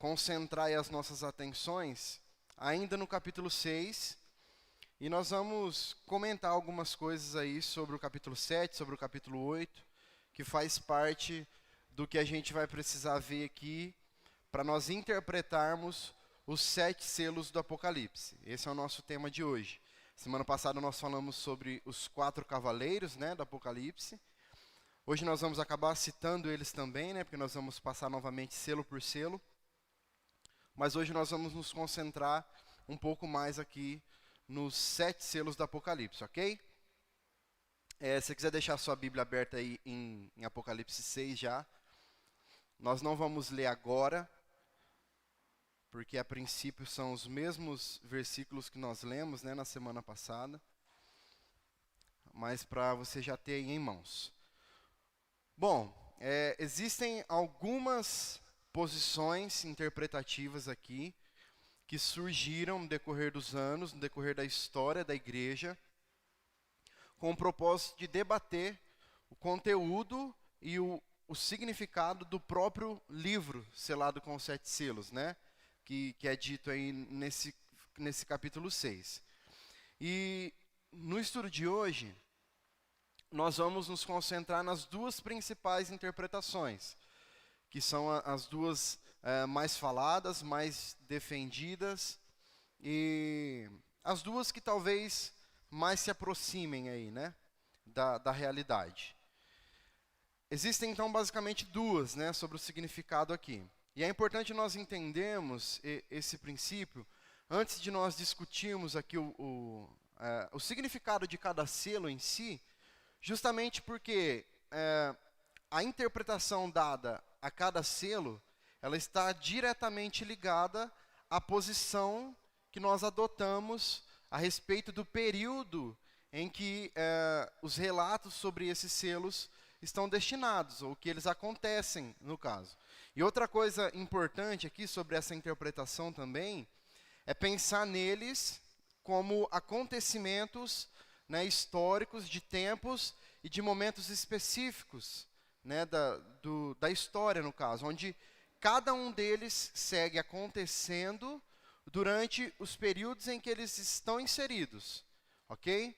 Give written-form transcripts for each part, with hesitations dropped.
concentrar aí as nossas atenções ainda no capítulo 6, e nós vamos comentar algumas coisas aí sobre o capítulo 7, sobre o capítulo 8, que faz parte do que a gente vai precisar ver aqui para nós interpretarmos os 7 selos do Apocalipse. Esse é o nosso tema de hoje. Semana passada nós falamos sobre os 4 cavaleiros, do Apocalipse. Hoje nós vamos acabar citando eles também, porque nós vamos passar novamente selo por selo. Mas hoje nós vamos nos concentrar um pouco mais aqui nos 7 selos do Apocalipse, ok? Se você quiser deixar sua Bíblia aberta aí em Apocalipse 6 já. Nós não vamos ler agora, porque a princípio são os mesmos versículos que nós lemos na semana passada. Mas para você já ter aí em mãos. Bom, existem algumas posições interpretativas aqui que surgiram no decorrer dos anos, no decorrer da história da igreja, com o propósito de debater o conteúdo e o significado do próprio livro selado com os 7 selos, que é dito aí nesse capítulo 6. E no estudo de hoje, nós vamos nos concentrar nas 2 principais interpretações, que são as 2 mais faladas, mais defendidas, e as 2 que talvez mais se aproximem aí, da realidade. Existem então basicamente 2, sobre o significado aqui. E é importante nós entendermos esse princípio antes de nós discutirmos aqui o significado de cada selo em si, justamente porque a interpretação dada a cada selo, ela está diretamente ligada à posição que nós adotamos a respeito do período em que os relatos sobre esses selos estão destinados, ou que eles acontecem, no caso. E outra coisa importante aqui sobre essa interpretação também, é pensar neles como acontecimentos históricos de tempos e de momentos específicos da história, no caso, onde cada um deles segue acontecendo durante os períodos em que eles estão inseridos, ok?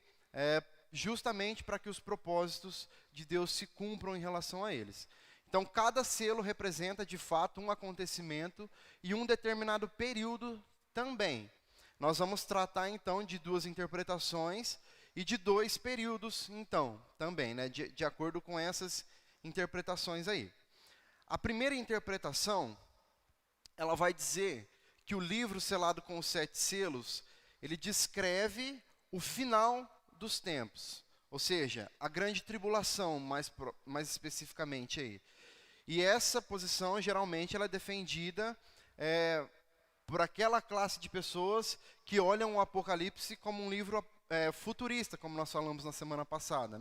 Justamente para que os propósitos de Deus se cumpram em relação a eles. Então, cada selo representa, de fato, um acontecimento e um determinado período também. Nós vamos tratar, então, de 2 interpretações e de 2 períodos, então, também, de acordo com essas interpretações aí. A primeira interpretação, ela vai dizer que o livro selado com os 7 selos, ele descreve o final dos tempos, ou seja, a grande tribulação, mais especificamente aí. E essa posição, geralmente, ela é defendida por aquela classe de pessoas que olham o Apocalipse como um livro futurista, como nós falamos na semana passada,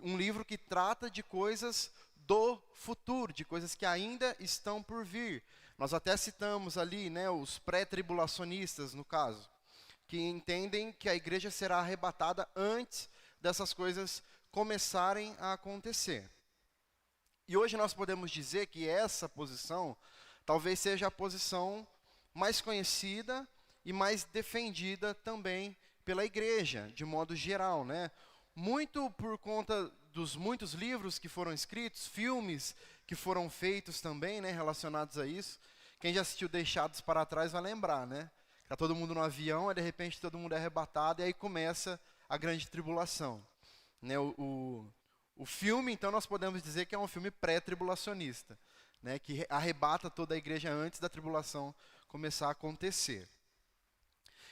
Um livro que trata de coisas do futuro, de coisas que ainda estão por vir. Nós até citamos ali, os pré-tribulacionistas, no caso, que entendem que a igreja será arrebatada antes dessas coisas começarem a acontecer. E hoje nós podemos dizer que essa posição talvez seja a posição mais conhecida e mais defendida também pela igreja, de modo geral, Muito por conta dos muitos livros que foram escritos, filmes que foram feitos também, relacionados a isso. Quem já assistiu Deixados para Trás vai lembrar, Tá todo mundo no avião, aí de repente todo mundo é arrebatado, e aí começa a grande tribulação. O filme, então, nós podemos dizer que é um filme pré-tribulacionista, que arrebata toda a igreja antes da tribulação começar a acontecer.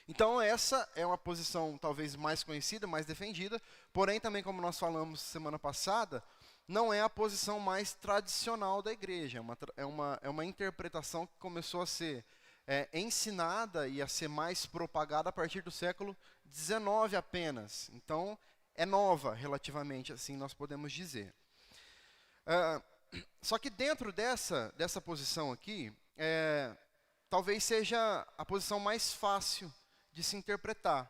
Então, essa é uma posição talvez mais conhecida, mais defendida, porém, também, como nós falamos semana passada, não é a posição mais tradicional da igreja. É uma interpretação que começou a ser ensinada e a ser mais propagada a partir do século XIX apenas. Então, é nova, relativamente, assim nós podemos dizer. Só que dentro dessa posição aqui, talvez seja a posição mais fácil de se interpretar,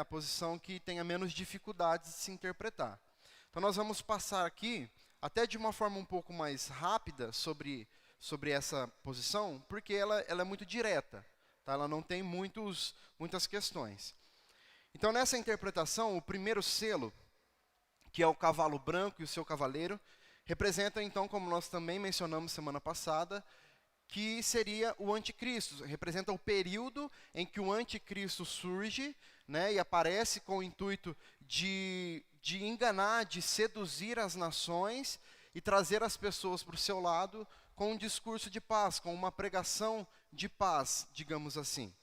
a posição que tenha menos dificuldades de se interpretar. Então nós vamos passar aqui, até de uma forma um pouco mais rápida, sobre sobre essa posição, porque ela é muito direta, tá? Ela não tem muitas questões. Então, nessa interpretação, o primeiro selo, que é o cavalo branco e o seu cavaleiro, representa, então, como nós também mencionamos semana passada, que seria o anticristo. Representa o período em que o anticristo surge, né, e aparece com o intuito de enganar, de seduzir as nações e trazer as pessoas para o seu lado com um discurso de paz, com uma pregação de paz, digamos assim.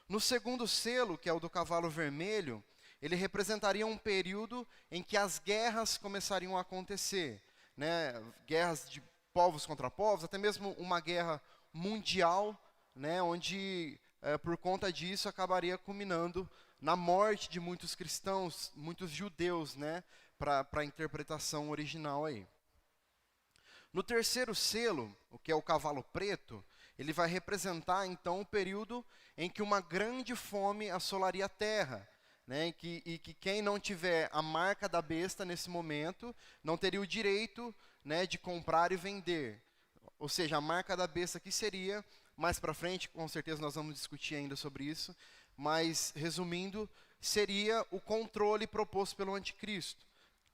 No segundo selo, que é o do cavalo vermelho, ele representaria um período em que as guerras começariam a acontecer, né? Guerras de povos contra povos, até mesmo uma guerra mundial, né? Onde, por conta disso, acabaria culminando na morte de muitos cristãos, muitos judeus, né? Para a interpretação original aí. No terceiro selo, o que é o cavalo preto, ele vai representar, então, o período em que uma grande fome assolaria a terra, né, e que quem não tiver a marca da besta nesse momento, não teria o direito, né, de comprar e vender. Ou seja, a marca da besta aqui seria, mais para frente, com certeza nós vamos discutir ainda sobre isso, mas, resumindo, seria o controle proposto pelo anticristo,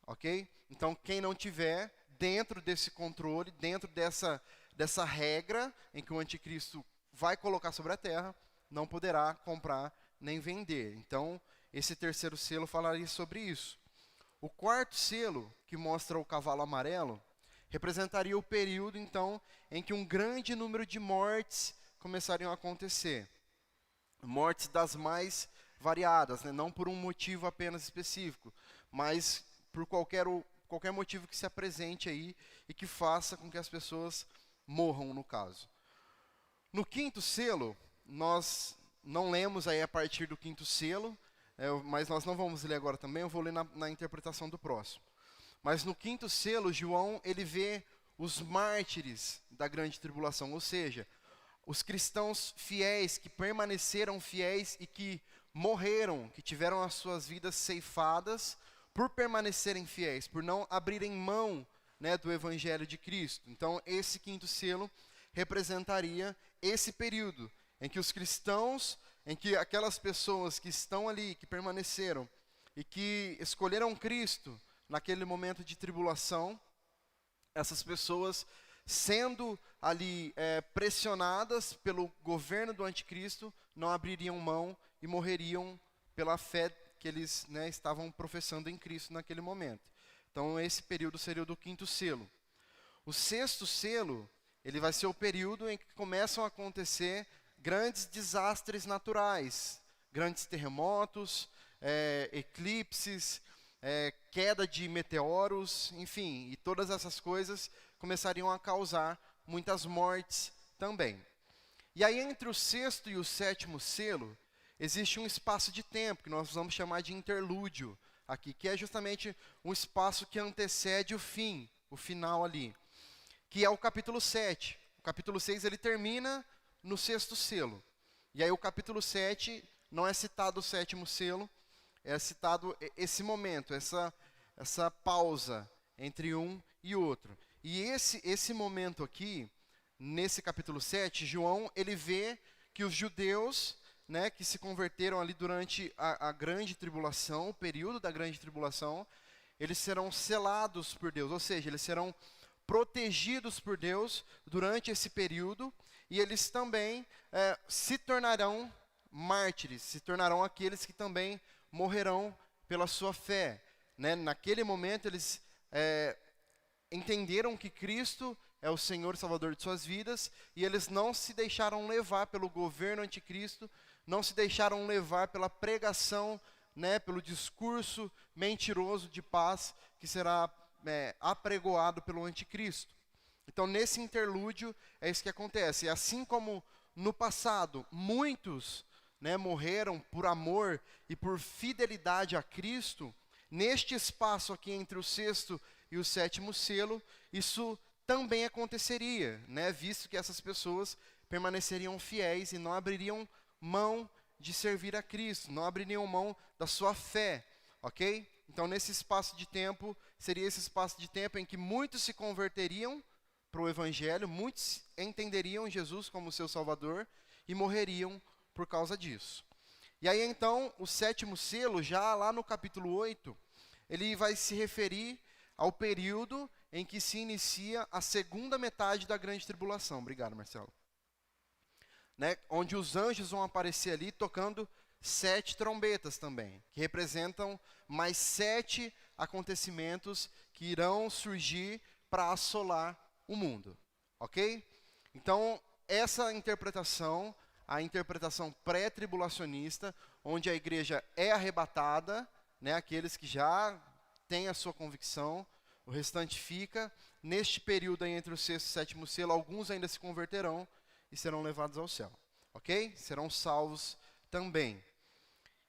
ok? Então, quem não tiver dentro desse controle, dentro dessa regra em que o anticristo vai colocar sobre a terra, não poderá comprar nem vender. Então, esse terceiro selo falaria sobre isso. O quarto selo, que mostra o cavalo amarelo, representaria o período, então, em que um grande número de mortes começariam a acontecer. Mortes das mais variadas, né? Não por um motivo apenas específico, mas por qualquer motivo que se apresente aí e que faça com que as pessoas morram, no caso. No quinto selo, nós não lemos aí a partir do quinto selo, mas nós não vamos ler agora também, eu vou ler na interpretação do próximo. Mas no quinto selo, João, ele vê os mártires da grande tribulação, ou seja, os cristãos fiéis, que permaneceram fiéis e que morreram, que tiveram as suas vidas ceifadas por permanecerem fiéis, por não abrirem mão, né, do Evangelho de Cristo. Então, esse quinto selo representaria esse período em que os cristãos, em que aquelas pessoas que estão ali, que permaneceram e que escolheram Cristo naquele momento de tribulação, essas pessoas sendo ali pressionadas pelo governo do anticristo, não abririam mão e morreriam pela fé que eles, né, estavam professando em Cristo naquele momento. Então, esse período seria o do quinto selo. O sexto selo, ele vai ser o período em que começam a acontecer grandes desastres naturais, grandes terremotos, eclipses, queda de meteoros, enfim, e todas essas coisas começariam a causar muitas mortes também. E aí, entre o sexto e o sétimo selo, existe um espaço de tempo, que nós vamos chamar de interlúdio aqui, que é justamente um espaço que antecede o fim, o final ali, que é o capítulo 7. O capítulo 6, ele termina no sexto selo. E aí o capítulo 7, não é citado o sétimo selo, é citado esse momento, essa pausa entre um e outro. E esse momento aqui, nesse capítulo 7, João, ele vê que os judeus, né, que se converteram ali durante a grande tribulação, o período da grande tribulação, eles serão selados por Deus, ou seja, eles serão protegidos por Deus durante esse período, e eles também se tornarão mártires, se tornarão aqueles que também morrerão pela sua fé, né? Naquele momento eles entenderam que Cristo é o Senhor e Salvador de suas vidas, e eles não se deixaram levar pelo governo anticristo, não se deixaram levar pela pregação, né, pelo discurso mentiroso de paz que será apregoado pelo anticristo. Então, nesse interlúdio, é isso que acontece. E assim como no passado, muitos, né, morreram por amor e por fidelidade a Cristo, neste espaço aqui entre o sexto e o sétimo selo, isso também aconteceria, né, visto que essas pessoas permaneceriam fiéis e não abririam mão de servir a Cristo, não abririam mão da sua fé, ok? Então, nesse espaço de tempo, seria esse espaço de tempo em que muitos se converteriam o Evangelho, muitos entenderiam Jesus como seu Salvador e morreriam por causa disso. E aí então, o sétimo selo, já lá no capítulo 8, ele vai se referir ao período em que se inicia a segunda metade da grande tribulação. Obrigado, Marcelo. Né? Onde os anjos vão aparecer ali tocando 7 trombetas também, que representam mais 7 acontecimentos que irão surgir para assolar o mundo, ok? Então, essa interpretação, a interpretação pré-tribulacionista, onde a igreja é arrebatada, né, aqueles que já têm a sua convicção, o restante fica. Neste período aí entre o sexto e o sétimo selo, alguns ainda se converterão e serão levados ao céu, ok? Serão salvos também.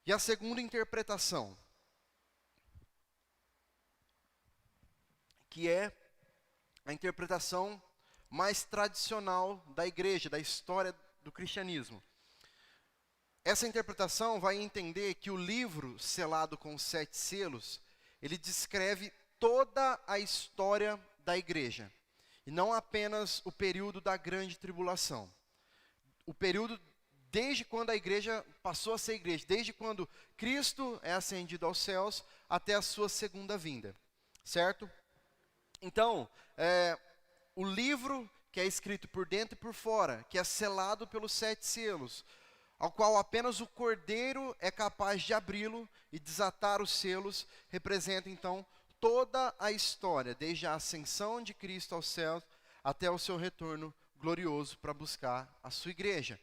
E a segunda interpretação, que é a interpretação mais tradicional da igreja, da história do cristianismo. Essa interpretação vai entender que o livro selado com os 7 selos, ele descreve toda a história da igreja, e não apenas o período da grande tribulação. O período desde quando a igreja passou a ser igreja, desde quando Cristo é ascendido aos céus até a sua segunda vinda, certo? Então, o livro que é escrito por dentro e por fora, que é selado pelos 7 selos, ao qual apenas o Cordeiro é capaz de abri-lo e desatar os selos, representa então toda a história, desde a ascensão de Cristo aos céus até o seu retorno glorioso para buscar a sua igreja.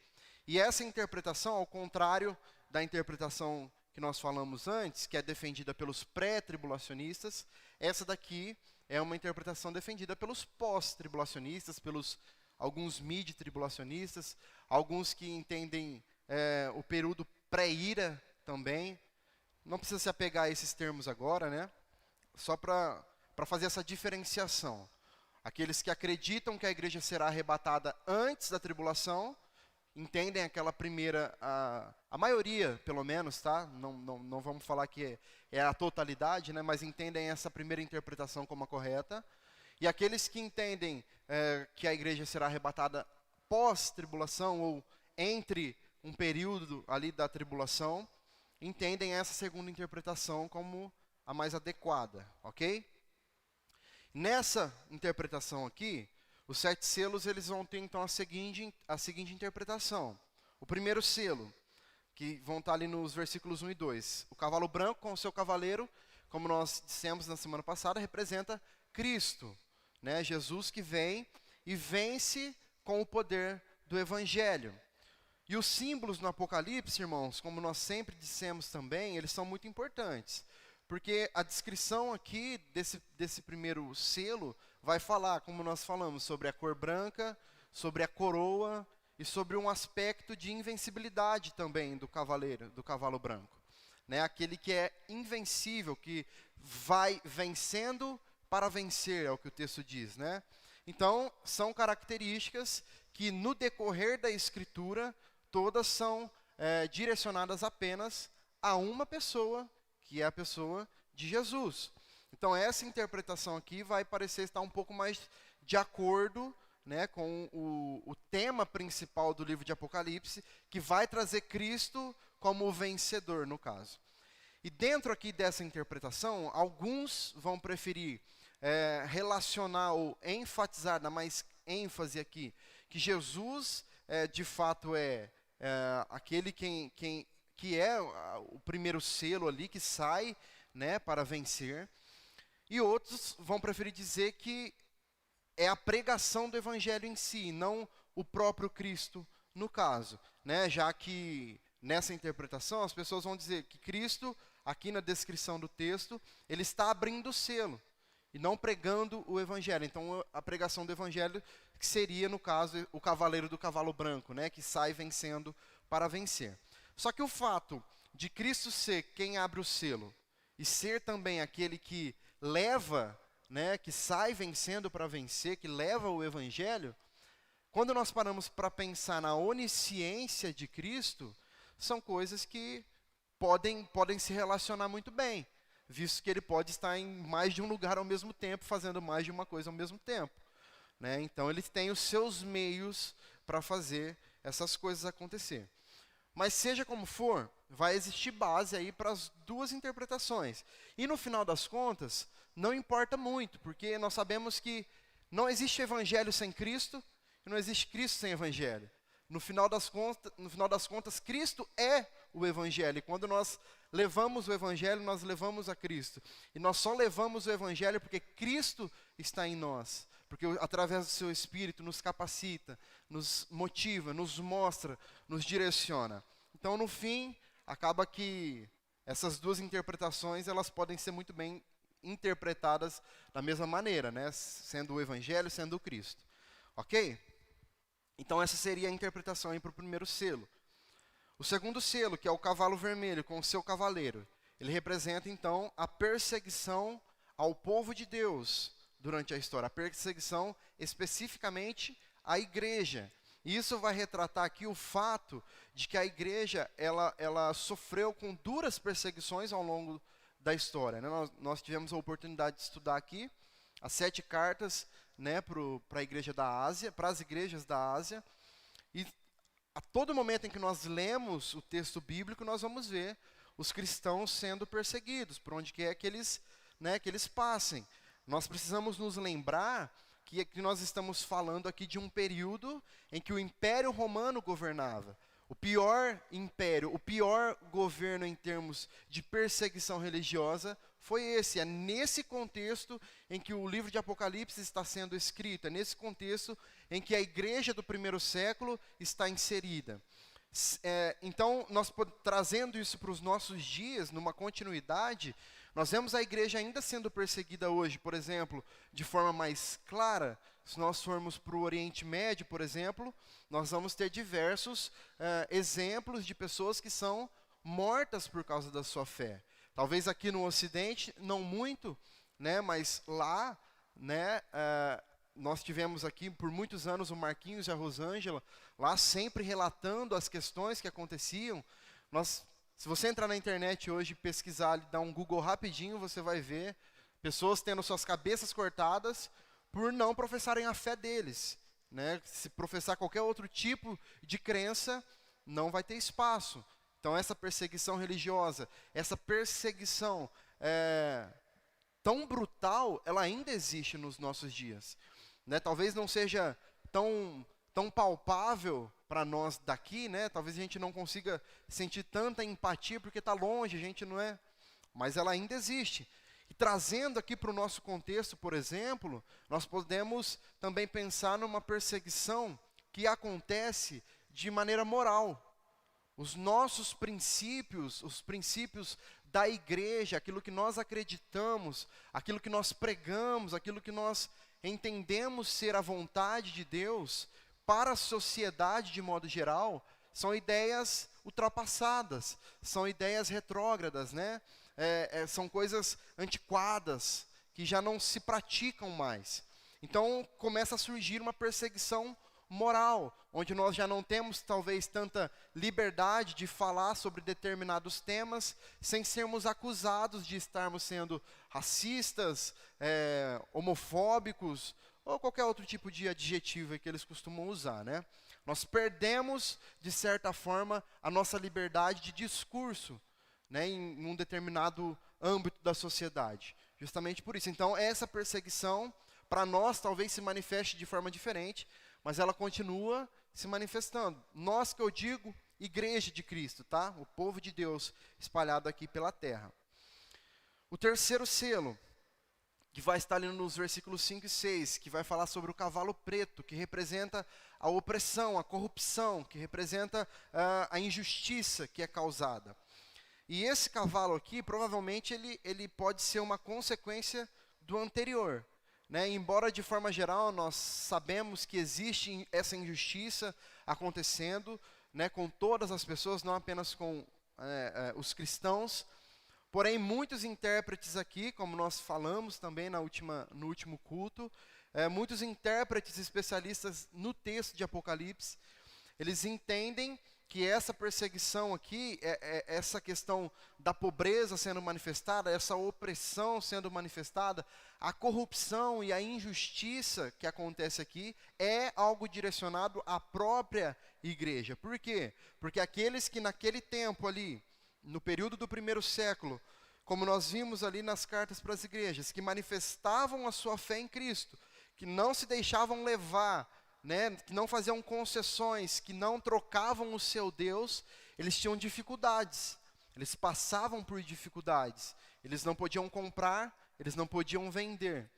E essa interpretação, ao contrário da interpretação que nós falamos antes, que é defendida pelos pré-tribulacionistas, essa daqui é uma interpretação defendida pelos pós-tribulacionistas, pelos alguns mid-tribulacionistas, alguns que entendem o período pré-ira também. Não precisa se apegar a esses termos agora, né? Só para fazer essa diferenciação. Aqueles que acreditam que a igreja será arrebatada antes da tribulação, entendem aquela primeira, a maioria pelo menos, tá? Não vamos falar que é a totalidade, né? Mas entendem essa primeira interpretação como a correta. E aqueles que entendem que a igreja será arrebatada pós-tribulação ou entre um período ali da tribulação, entendem essa segunda interpretação como a mais adequada, ok? Nessa interpretação aqui, os 7 selos eles vão ter então a seguinte interpretação. O primeiro selo, que vão estar ali nos versículos 1 e 2. O cavalo branco com o seu cavaleiro, como nós dissemos na semana passada, representa Cristo, né? Jesus que vem e vence com o poder do Evangelho. E os símbolos no Apocalipse, irmãos, como nós sempre dissemos também, eles são muito importantes. Porque a descrição aqui desse primeiro selo vai falar, como nós falamos, sobre a cor branca, sobre a coroa e sobre um aspecto de invencibilidade também do cavalo branco. Né? Aquele que é invencível, que vai vencendo para vencer, é o que o texto diz, né? Então, são características que no decorrer da Escritura, todas são direcionadas apenas a uma pessoa, que é a pessoa de Jesus. Então, essa interpretação aqui vai parecer estar um pouco mais de acordo, né, com o tema principal do livro de Apocalipse, que vai trazer Cristo como o vencedor, no caso. E dentro aqui dessa interpretação, alguns vão preferir relacionar ou enfatizar, dar mais ênfase aqui, que Jesus, de fato, é aquele que é o primeiro selo ali, que sai, né, para vencer. E outros vão preferir dizer que é a pregação do evangelho em si, não o próprio Cristo, no caso. Né? Já que nessa interpretação as pessoas vão dizer que Cristo, aqui na descrição do texto, ele está abrindo o selo e não pregando o evangelho. Então a pregação do evangelho que seria, no caso, o cavaleiro do cavalo branco, né, que sai vencendo para vencer. Só que o fato de Cristo ser quem abre o selo e ser também aquele que leva, né, que sai vencendo para vencer, que leva o evangelho, quando nós paramos para pensar na onisciência de Cristo, são coisas que podem se relacionar muito bem, visto que ele pode estar em mais de um lugar ao mesmo tempo, fazendo mais de uma coisa ao mesmo tempo. né? Então ele tem os seus meios para fazer essas coisas acontecer. Mas seja como for, vai existir base aí para as duas interpretações. E no final das contas, não importa muito, porque nós sabemos que não existe evangelho sem Cristo e não existe Cristo sem evangelho. No final das contas, Cristo é o evangelho. E quando nós levamos o evangelho, nós levamos a Cristo. E nós só levamos o evangelho porque Cristo está em nós. Porque através do seu Espírito nos capacita, nos motiva, nos mostra, nos direciona. Então, no fim, acaba que essas duas interpretações, elas podem ser muito bem interpretadas da mesma maneira, né? Sendo o Evangelho, sendo o Cristo. Ok? Então, essa seria a interpretação aí para o primeiro selo. O segundo selo, que é o cavalo vermelho com o seu cavaleiro, ele representa, então, a perseguição ao povo de Deus durante a história, a perseguição especificamente à igreja. E isso vai retratar aqui o fato de que a igreja ela sofreu com duras perseguições ao longo da história, né? Nós tivemos a oportunidade de estudar aqui as 7 cartas, né, para a igreja da Ásia, para as igrejas da Ásia. E a todo momento em que nós lemos o texto bíblico, nós vamos ver os cristãos sendo perseguidos, por onde quer que eles passem. Nós precisamos nos lembrar que nós estamos falando aqui de um período em que o Império Romano governava. O pior império, o pior governo em termos de perseguição religiosa foi esse. É nesse contexto em que o livro de Apocalipse está sendo escrito. É nesse contexto em que a igreja do primeiro século está inserida. Então, nós trazendo isso para os nossos dias, numa continuidade, nós vemos a igreja ainda sendo perseguida hoje, por exemplo, de forma mais clara. Se nós formos para o Oriente Médio, por exemplo, nós vamos ter diversos exemplos de pessoas que são mortas por causa da sua fé. Talvez aqui no Ocidente, não muito, né, mas lá, né, nós tivemos aqui por muitos anos o Marquinhos e a Rosângela, lá sempre relatando as questões que aconteciam. Se você entrar na internet hoje e pesquisar, dar um Google rapidinho, você vai ver pessoas tendo suas cabeças cortadas por não professarem a fé deles, né? Se professar qualquer outro tipo de crença, não vai ter espaço. Então, essa perseguição religiosa, essa perseguição tão brutal, ela ainda existe nos nossos dias, né? Talvez não seja tão palpável para nós daqui, né? Talvez a gente não consiga sentir tanta empatia porque está longe, a gente não é, mas ela ainda existe. E trazendo aqui para o nosso contexto, por exemplo, nós podemos também pensar numa perseguição que acontece de maneira moral. Os nossos princípios, os princípios da igreja, aquilo que nós acreditamos, aquilo que nós pregamos, aquilo que nós entendemos ser a vontade de Deus para a sociedade de modo geral, são ideias ultrapassadas, são ideias retrógradas, né? São coisas antiquadas, que já não se praticam mais. Então começa a surgir uma perseguição moral, onde nós já não temos talvez tanta liberdade de falar sobre determinados temas, sem sermos acusados de estarmos sendo racistas, homofóbicos, ou qualquer outro tipo de adjetivo que eles costumam usar, né? Nós perdemos, de certa forma, a nossa liberdade de discurso, né, em um determinado âmbito da sociedade. Justamente por isso. Então, essa perseguição, para nós, talvez se manifeste de forma diferente, mas ela continua se manifestando. Nós, que eu digo, igreja de Cristo, tá? O povo de Deus espalhado aqui pela terra. O terceiro selo, que vai estar ali nos versículos 5 e 6, que vai falar sobre o cavalo preto, que representa a opressão, a corrupção, que representa a injustiça que é causada. E esse cavalo aqui, provavelmente, ele pode ser uma consequência do anterior, né? Embora, de forma geral, nós sabemos que existe essa injustiça acontecendo, né, com todas as pessoas, não apenas com os cristãos. Porém, muitos intérpretes aqui, como nós falamos também no último culto, muitos intérpretes especialistas no texto de Apocalipse, eles entendem que essa perseguição aqui, essa questão da pobreza sendo manifestada, essa opressão sendo manifestada, a corrupção e a injustiça que acontece aqui é algo direcionado à própria igreja. Por quê? Porque aqueles que naquele tempo ali, no período do primeiro século, como nós vimos ali nas cartas para as igrejas, que manifestavam a sua fé em Cristo, que não se deixavam levar, né, que não faziam concessões, que não trocavam o seu Deus, eles tinham dificuldades, eles passavam por dificuldades, eles não podiam comprar, eles não podiam vender,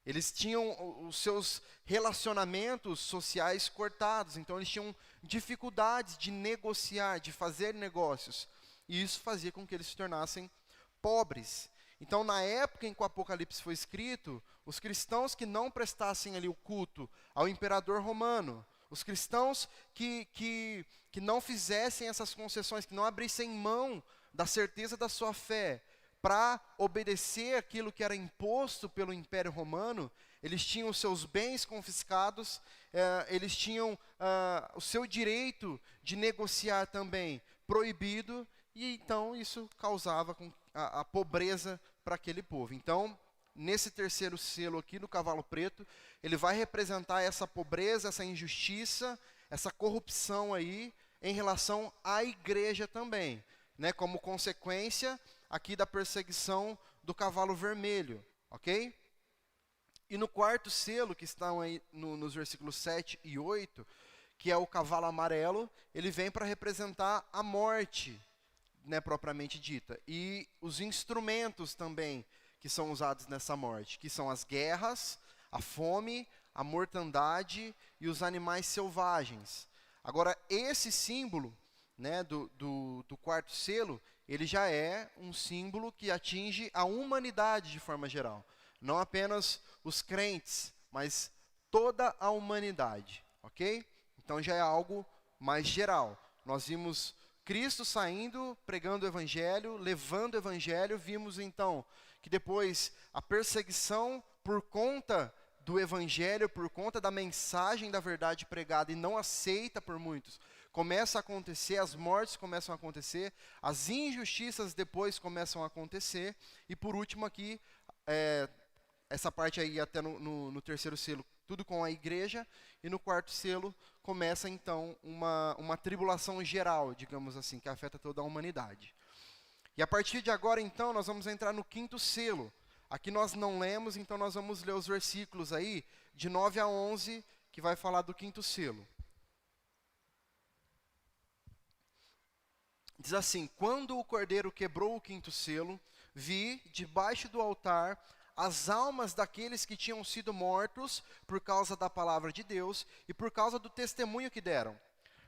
eles tinham os seus relacionamentos sociais cortados, então eles tinham dificuldades de negociar, de fazer negócios, e isso fazia com que eles se tornassem pobres. Então, na época em que o Apocalipse foi escrito, os cristãos que não prestassem ali o culto ao imperador romano, os cristãos que não fizessem essas concessões, que não abrissem mão da certeza da sua fé para obedecer aquilo que era imposto pelo Império Romano, eles tinham os seus bens confiscados, eles tinham o seu direito de negociar também proibido, e então isso causava a pobreza para aquele povo. Então, nesse terceiro selo aqui do cavalo preto, ele vai representar essa pobreza, essa injustiça, essa corrupção aí em relação à igreja também, né, como consequência aqui da perseguição do cavalo vermelho, ok? E no quarto selo, que estão aí nos versículos 7 e 8, que é o cavalo amarelo, ele vem para representar a morte, né, propriamente dita, e os instrumentos também que são usados nessa morte, que são as guerras, a fome, a mortandade e os animais selvagens. Agora, esse símbolo, né, do quarto selo, ele já é um símbolo que atinge a humanidade de forma geral. Não apenas os crentes, mas toda a humanidade, ok? Então já é algo mais geral. Nós vimos Cristo saindo, pregando o evangelho, levando o evangelho. Vimos então que depois a perseguição por conta do evangelho, por conta da mensagem da verdade pregada e não aceita por muitos, começa a acontecer, as mortes começam a acontecer, as injustiças depois começam a acontecer, e por último aqui, essa parte aí até no terceiro selo, tudo com a igreja, e no quarto selo começa então uma tribulação geral, digamos assim, que afeta toda a humanidade. E a partir de agora então nós vamos entrar no quinto selo. Aqui nós não lemos, então nós vamos ler os versículos aí de 9 a 11, que vai falar do quinto selo. Diz assim: quando o cordeiro quebrou o quinto selo, vi debaixo do altar as almas daqueles que tinham sido mortos por causa da palavra de Deus e por causa do testemunho que deram.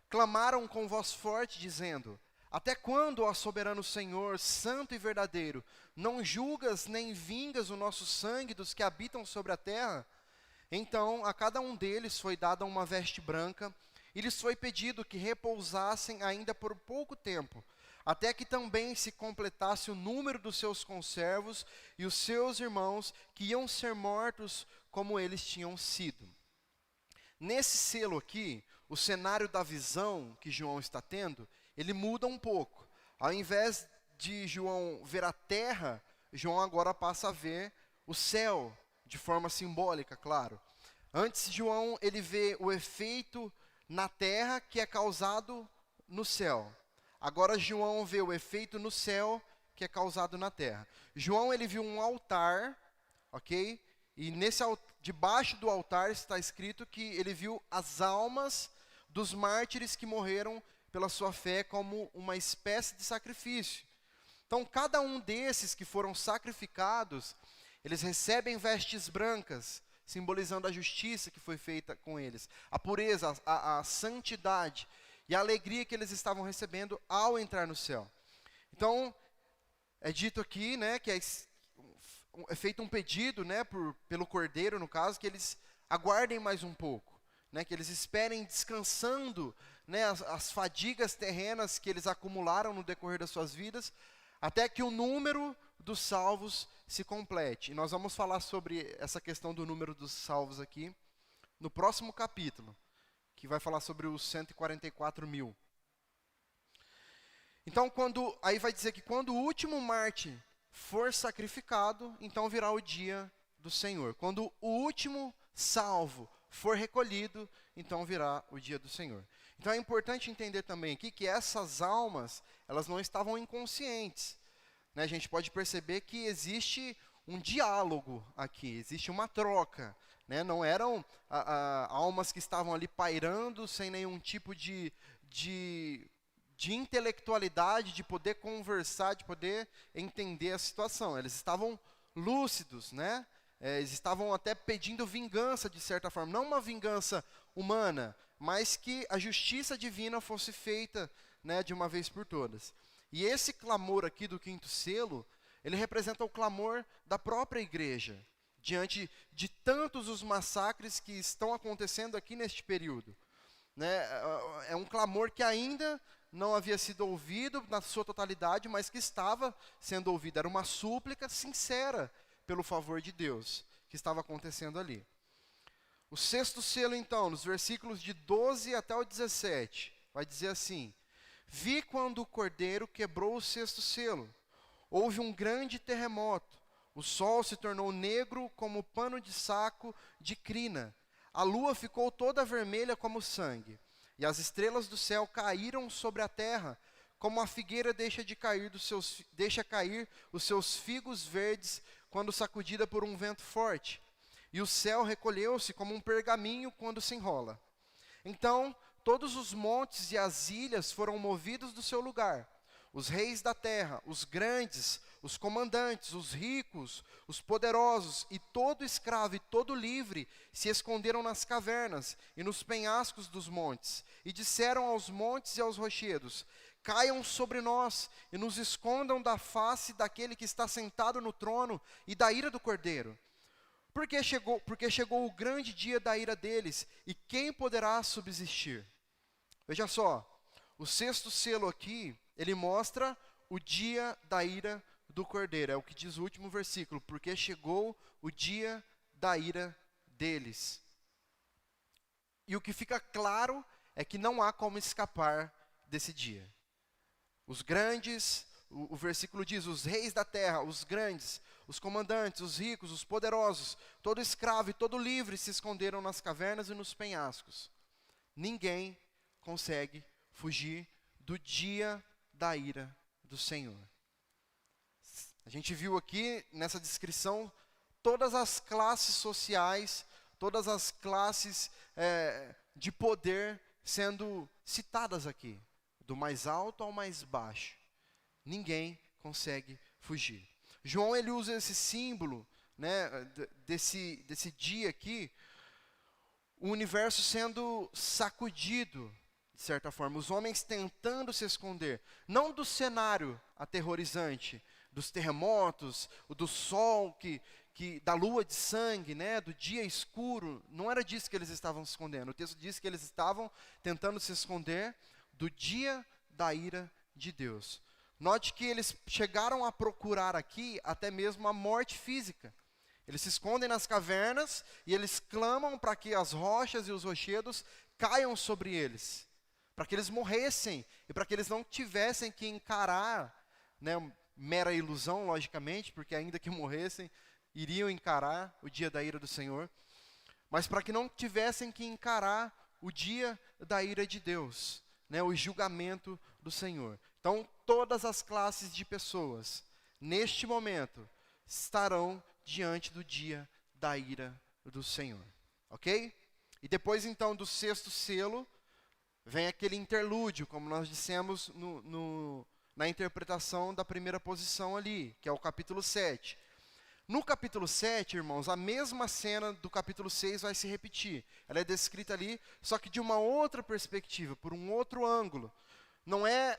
Clamaram com voz forte, dizendo: até quando, ó soberano Senhor, santo e verdadeiro, não julgas nem vingas o nosso sangue dos que habitam sobre a terra? Então a cada um deles foi dada uma veste branca, e lhes foi pedido que repousassem ainda por pouco tempo, até que também se completasse o número dos seus conservos e os seus irmãos que iam ser mortos como eles tinham sido. Nesse selo aqui, o cenário da visão que João está tendo, ele muda um pouco. Ao invés de João ver a terra, João agora passa a ver o céu, de forma simbólica, claro. Antes, João, ele vê o efeito na terra que é causado no céu. Agora João vê o efeito no céu que é causado na terra. João, ele viu um altar, ok? E debaixo do altar está escrito que ele viu as almas dos mártires que morreram pela sua fé como uma espécie de sacrifício. Então, cada um desses que foram sacrificados, eles recebem vestes brancas, simbolizando a justiça que foi feita com eles, a pureza, a santidade e a alegria que eles estavam recebendo ao entrar no céu. Então, é dito aqui, né, que é feito um pedido, né, pelo cordeiro, no caso, que eles aguardem mais um pouco, né, que eles esperem descansando, né, as fadigas terrenas que eles acumularam no decorrer das suas vidas, até que o número dos salvos se complete. E nós vamos falar sobre essa questão do número dos salvos aqui no próximo capítulo, que vai falar sobre os 144 mil. Então, aí vai dizer que quando o último mártir for sacrificado, então virá o dia do Senhor. Quando o último salvo for recolhido, então virá o dia do Senhor. Então é importante entender também aqui que essas almas, elas não estavam inconscientes, né? A gente pode perceber que existe um diálogo aqui, existe uma troca, né? Não eram almas que estavam ali pairando sem nenhum tipo de intelectualidade, de poder conversar, de poder entender a situação. Eles estavam lúcidos, né? Eles estavam até pedindo vingança, de certa forma. Não uma vingança humana, mas que a justiça divina fosse feita, né, de uma vez por todas. E esse clamor aqui do quinto selo, ele representa o clamor da própria igreja, diante de tantos os massacres que estão acontecendo aqui neste período, né? É um clamor que ainda não havia sido ouvido na sua totalidade, mas que estava sendo ouvido. Era uma súplica sincera pelo favor de Deus que estava acontecendo ali. O sexto selo, então, nos versículos de 12 até o 17, vai dizer assim: vi quando o cordeiro quebrou o sexto selo. Houve um grande terremoto. O sol se tornou negro como pano de saco de crina. A lua ficou toda vermelha como sangue. E as estrelas do céu caíram sobre a terra, como a figueira deixa cair os seus figos verdes quando sacudida por um vento forte. E o céu recolheu-se como um pergaminho quando se enrola. Então, todos os montes e as ilhas foram movidos do seu lugar. Os reis da terra, os grandes, os comandantes, os ricos, os poderosos e todo escravo e todo livre se esconderam nas cavernas e nos penhascos dos montes. E disseram aos montes e aos rochedos: caiam sobre nós e nos escondam da face daquele que está sentado no trono e da ira do Cordeiro. Porque chegou o grande dia da ira deles, e quem poderá subsistir? Veja só, o sexto selo aqui, ele mostra o dia da ira do Cordeiro. É o que diz o último versículo: porque chegou o dia da ira deles. E o que fica claro é que não há como escapar desse dia. Os grandes, o versículo diz, os reis da terra, os grandes, os comandantes, os ricos, os poderosos, todo escravo e todo livre se esconderam nas cavernas e nos penhascos. Ninguém consegue fugir do dia da ira do Senhor. A gente viu aqui nessa descrição todas as classes sociais, todas as classes de poder sendo citadas aqui, do mais alto ao mais baixo. Ninguém consegue fugir. João, ele usa esse símbolo, né, desse dia aqui, o universo sendo sacudido, de certa forma, os homens tentando se esconder, não do cenário aterrorizante, dos terremotos, do sol, da lua de sangue, né, do dia escuro. Não era disso que eles estavam se escondendo. O texto diz que eles estavam tentando se esconder do dia da ira de Deus. Note que eles chegaram a procurar aqui até mesmo a morte física. Eles se escondem nas cavernas e eles clamam para que as rochas e os rochedos caiam sobre eles, para que eles morressem e para que eles não tivessem que encarar, né, mera ilusão, logicamente, porque ainda que morressem, iriam encarar o dia da ira do Senhor, mas para que não tivessem que encarar o dia da ira de Deus, né, o julgamento do Senhor. Então, todas as classes de pessoas, neste momento, estarão diante do dia da ira do Senhor. Ok? E depois, então, do sexto selo, vem aquele interlúdio, como nós dissemos na interpretação da primeira posição ali, que é o capítulo 7. No capítulo 7, irmãos, a mesma cena do capítulo 6 vai se repetir. Ela é descrita ali, só que de uma outra perspectiva, por um outro ângulo. Não é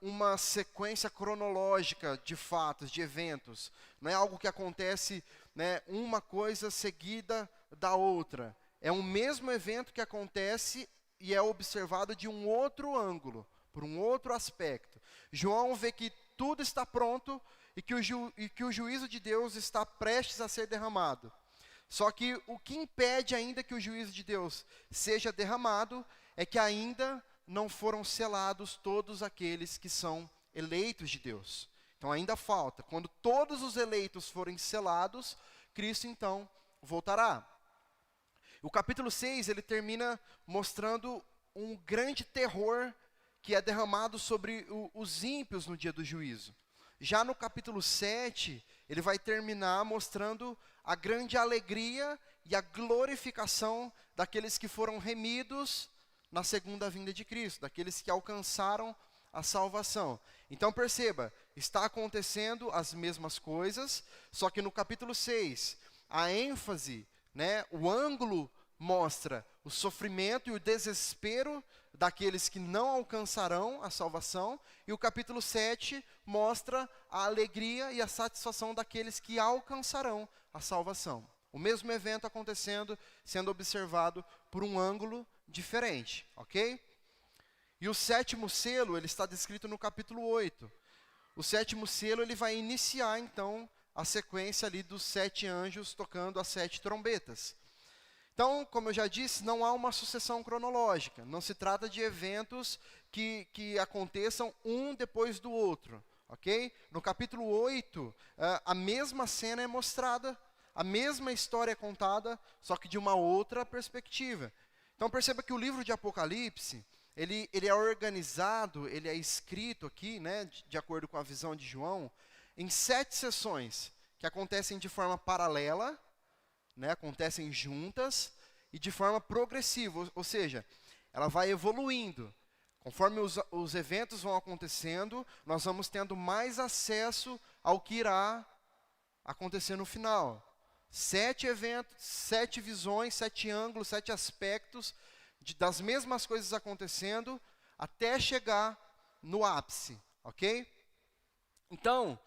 uma sequência cronológica de fatos, de eventos. Não é algo que acontece, né, uma coisa seguida da outra. É um mesmo evento que acontece e é observado de um outro ângulo, por um outro aspecto. João vê que tudo está pronto e que o juízo de Deus está prestes a ser derramado. Só que o que impede ainda que o juízo de Deus seja derramado é que ainda não foram selados todos aqueles que são eleitos de Deus. Então ainda falta. Quando todos os eleitos forem selados, Cristo então voltará. O capítulo 6, ele termina mostrando um grande terror que é derramado sobre os ímpios no dia do juízo. Já no capítulo 7, ele vai terminar mostrando a grande alegria e a glorificação daqueles que foram remidos na segunda vinda de Cristo, daqueles que alcançaram a salvação. Então perceba, está acontecendo as mesmas coisas, só que no capítulo 6, a ênfase, o ângulo mostra o sofrimento e o desespero daqueles que não alcançarão a salvação, e o capítulo 7 mostra a alegria e a satisfação daqueles que alcançarão a salvação. O mesmo evento acontecendo, sendo observado por um ângulo diferente, ok? E o sétimo selo, ele está descrito no capítulo 8. O sétimo selo, ele vai iniciar, então, a sequência ali dos 7 anjos tocando as 7 trombetas. Então, como eu já disse, não há uma sucessão cronológica. Não se trata de eventos que aconteçam um depois do outro, ok? No capítulo 8, a mesma cena é mostrada, a mesma história é contada, só que de uma outra perspectiva. Então, perceba que o livro de Apocalipse, ele é organizado, ele é escrito aqui, de acordo com a visão de João, em 7 sessões, que acontecem de forma paralela, acontecem juntas e de forma progressiva, ou seja, ela vai evoluindo. Conforme os eventos vão acontecendo, nós vamos tendo mais acesso ao que irá acontecer no final. 7 eventos, 7 visões, 7 ângulos, 7 aspectos das mesmas coisas acontecendo até chegar no ápice, ok? Então,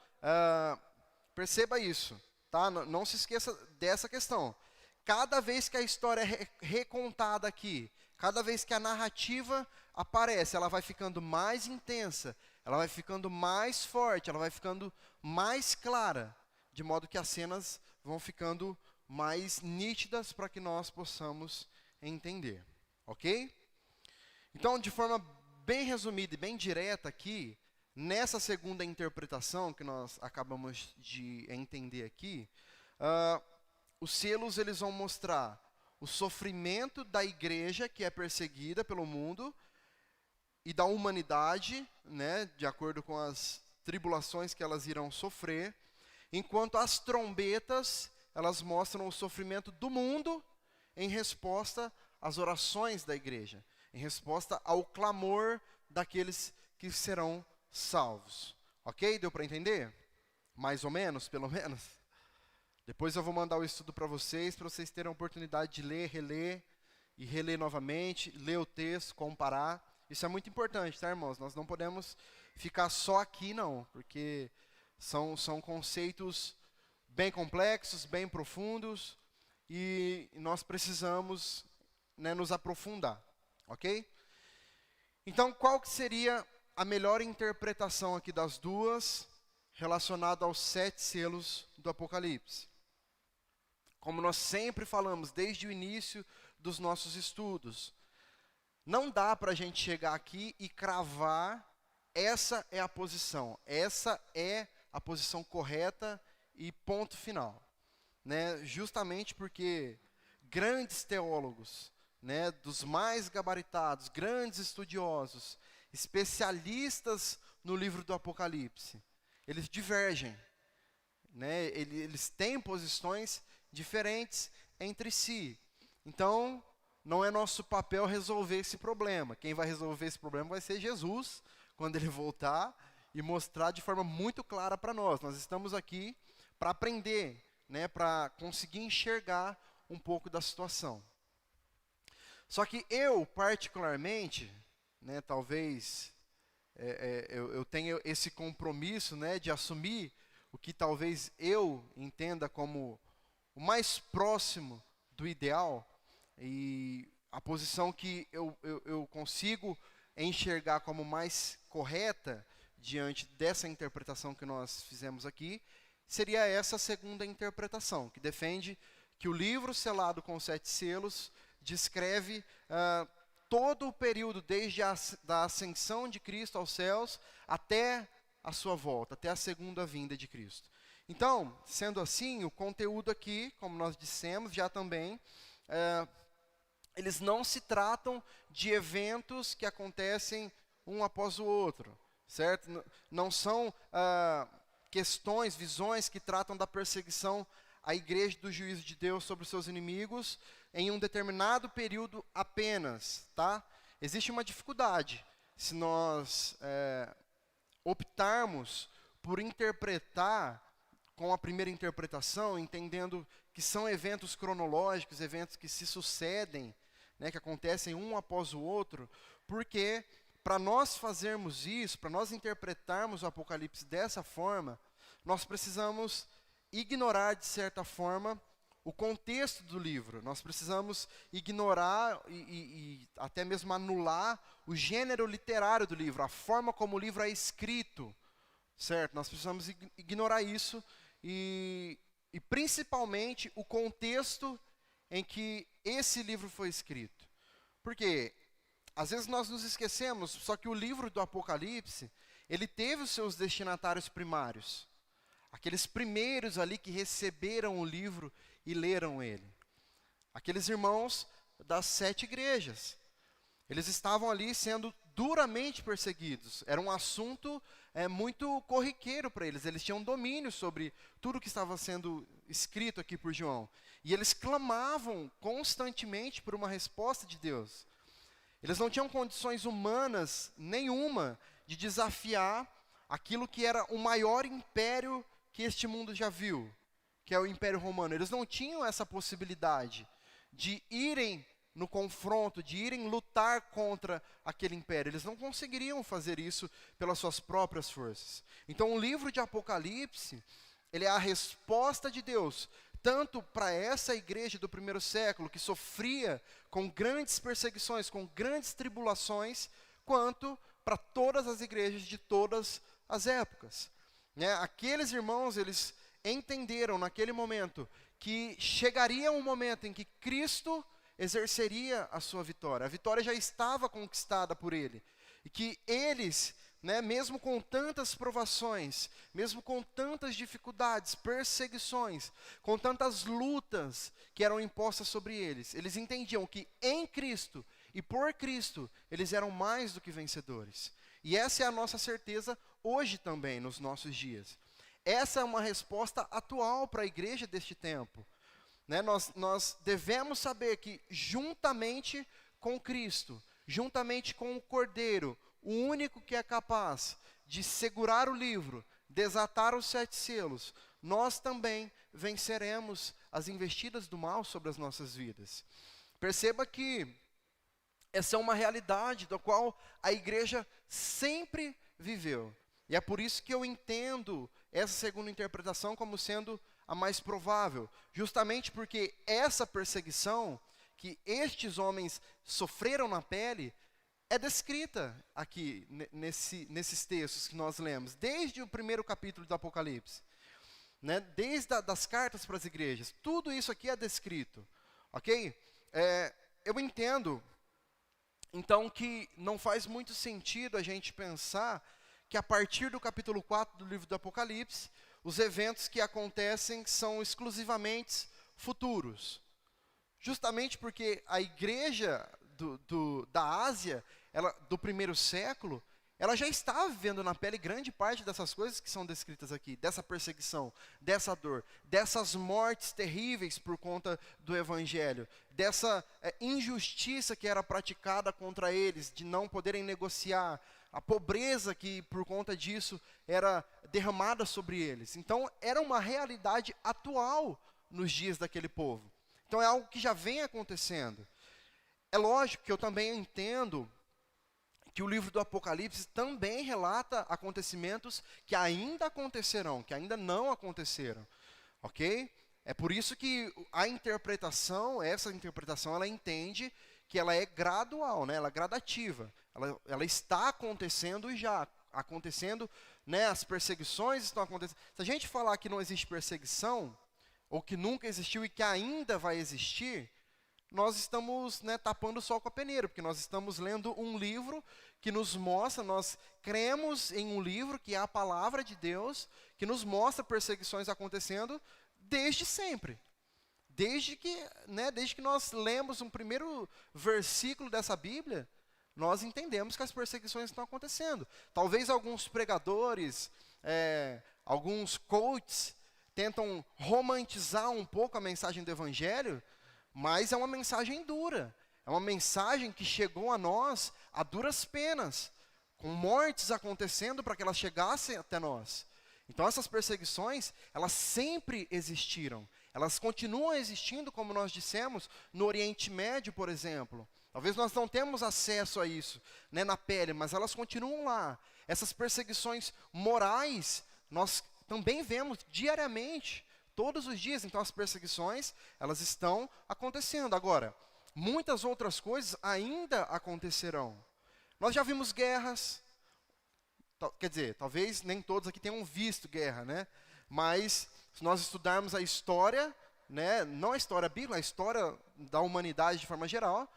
perceba isso, tá? Não se esqueça dessa questão. Cada vez que a história é recontada aqui, cada vez que a narrativa aparece, ela vai ficando mais intensa, ela vai ficando mais forte, ela vai ficando mais clara, de modo que as cenas vão ficando mais nítidas para que nós possamos entender, ok? Então, de forma bem resumida e bem direta aqui, nessa segunda interpretação que nós acabamos de entender aqui, os selos eles vão mostrar o sofrimento da igreja que é perseguida pelo mundo e da humanidade, de acordo com as tribulações que elas irão sofrer, enquanto as trombetas, elas mostram o sofrimento do mundo em resposta às orações da igreja, em resposta ao clamor daqueles que serão salvos. Ok? Deu para entender? Mais ou menos, pelo menos? Depois eu vou mandar o estudo para vocês terem a oportunidade de ler, reler e reler novamente, ler o texto, comparar. Isso é muito importante, tá, irmãos? Nós não podemos ficar só aqui, não, porque são conceitos bem complexos, bem profundos, e nós precisamos nos aprofundar, ok? Então, qual que seria a melhor interpretação aqui das duas, relacionada aos 7 selos do Apocalipse? Como nós sempre falamos, desde o início dos nossos estudos, não dá para a gente chegar aqui e cravar, essa é a posição correta e ponto final. Justamente porque grandes teólogos, dos mais gabaritados, grandes estudiosos, especialistas no livro do Apocalipse, eles divergem, eles têm posições diferentes entre si. Então, não é nosso papel resolver esse problema. Quem vai resolver esse problema vai ser Jesus, quando ele voltar e mostrar de forma muito clara para nós. Nós estamos aqui para aprender, para conseguir enxergar um pouco da situação. Só que eu, particularmente, talvez eu tenha esse compromisso, de assumir o que talvez eu entenda como o mais próximo do ideal, e a posição que eu consigo enxergar como mais correta diante dessa interpretação que nós fizemos aqui, seria essa segunda interpretação, que defende que o livro selado com os 7 selos descreve todo o período, desde da ascensão de Cristo aos céus, até a sua volta, até a segunda vinda de Cristo. Então, sendo assim, o conteúdo aqui, como nós dissemos já também, eles não se tratam de eventos que acontecem um após o outro, certo? Não são questões, visões que tratam da perseguição à igreja, do juízo de Deus sobre os seus inimigos em um determinado período apenas, tá? Existe uma dificuldade se nós optarmos por interpretar com a primeira interpretação, entendendo que são eventos cronológicos, eventos que se sucedem, né, que acontecem um após o outro, porque para nós fazermos isso, para nós interpretarmos o Apocalipse dessa forma, nós precisamos ignorar, de certa forma, o contexto do livro. Nós precisamos ignorar e até mesmo anular o gênero literário do livro, a forma como o livro é escrito, certo? Nós precisamos ignorar isso e principalmente o contexto em que esse livro foi escrito. Porque às vezes nós nos esquecemos, só que o livro do Apocalipse, ele teve os seus destinatários primários. Aqueles primeiros ali que receberam o livro e leram ele. Aqueles irmãos das 7 igrejas. Eles estavam ali sendo duramente perseguidos. Era um assunto muito corriqueiro para eles. Eles tinham domínio sobre tudo que estava sendo escrito aqui por João. E eles clamavam constantemente por uma resposta de Deus. Eles não tinham condições humanas nenhuma de desafiar aquilo que era o maior império que este mundo já viu, que é o Império Romano. Eles não tinham essa possibilidade de irem no confronto, de irem lutar contra aquele império. Eles não conseguiriam fazer isso pelas suas próprias forças. Então o livro de Apocalipse, ele é a resposta de Deus, tanto para essa igreja do primeiro século, que sofria com grandes perseguições, com grandes tribulações, quanto para todas as igrejas de todas as épocas. Aqueles irmãos, eles entenderam naquele momento que chegaria um momento em que Cristo exerceria a sua vitória. A vitória já estava conquistada por ele. E que eles, mesmo com tantas provações, mesmo com tantas dificuldades, perseguições, com tantas lutas que eram impostas sobre eles, eles entendiam que em Cristo e por Cristo, eles eram mais do que vencedores. E essa é a nossa certeza hoje também, nos nossos dias. Essa é uma resposta atual para a igreja deste tempo. Nós devemos saber que juntamente com Cristo, juntamente com o Cordeiro, o único que é capaz de segurar o livro, desatar os 7 selos, nós também venceremos as investidas do mal sobre as nossas vidas. Perceba que essa é uma realidade da qual a igreja sempre viveu. E é por isso que eu entendo essa segunda interpretação como sendo a mais provável. Justamente porque essa perseguição que estes homens sofreram na pele é descrita aqui nesses textos que nós lemos, desde o primeiro capítulo do Apocalipse. Desde das cartas para as igrejas. Tudo isso aqui é descrito. Ok? Eu entendo, então, que não faz muito sentido a gente pensar que a partir do capítulo 4 do livro do Apocalipse, os eventos que acontecem são exclusivamente futuros. Justamente porque a igreja da Ásia, do primeiro século, ela já estava vivendo na pele grande parte dessas coisas que são descritas aqui, dessa perseguição, dessa dor, dessas mortes terríveis por conta do evangelho, dessa injustiça que era praticada contra eles, de não poderem negociar, a pobreza que por conta disso era derramada sobre eles. Então era uma realidade atual nos dias daquele povo. Então é algo que já vem acontecendo. É lógico que eu também entendo que o livro do Apocalipse também relata acontecimentos que ainda acontecerão, que ainda não aconteceram, ok? É por isso que essa interpretação, ela entende que ela é gradual, ela é gradativa, ela está acontecendo já, as perseguições estão acontecendo. Se a gente falar que não existe perseguição, ou que nunca existiu e que ainda vai existir, nós estamos tapando o sol com a peneira, porque nós estamos lendo um livro que nos mostra, nós cremos em um livro que é a palavra de Deus, que nos mostra perseguições acontecendo desde sempre. Desde que nós lemos um primeiro versículo dessa Bíblia, nós entendemos que as perseguições estão acontecendo. Talvez alguns pregadores, alguns coaches, tentam romantizar um pouco a mensagem do Evangelho, mas é uma mensagem dura. É uma mensagem que chegou a nós a duras penas, com mortes acontecendo para que elas chegassem até nós. Então essas perseguições, elas sempre existiram. Elas continuam existindo, como nós dissemos, no Oriente Médio, por exemplo. Talvez nós não temos acesso a isso, na pele, mas elas continuam lá. Essas perseguições morais, nós também vemos diariamente, todos os dias. Então as perseguições, elas estão acontecendo. Agora, muitas outras coisas ainda acontecerão. Nós já vimos guerras, quer dizer, talvez nem todos aqui tenham visto guerra, mas se nós estudarmos a história, não a história bíblica, a história da humanidade de forma geral,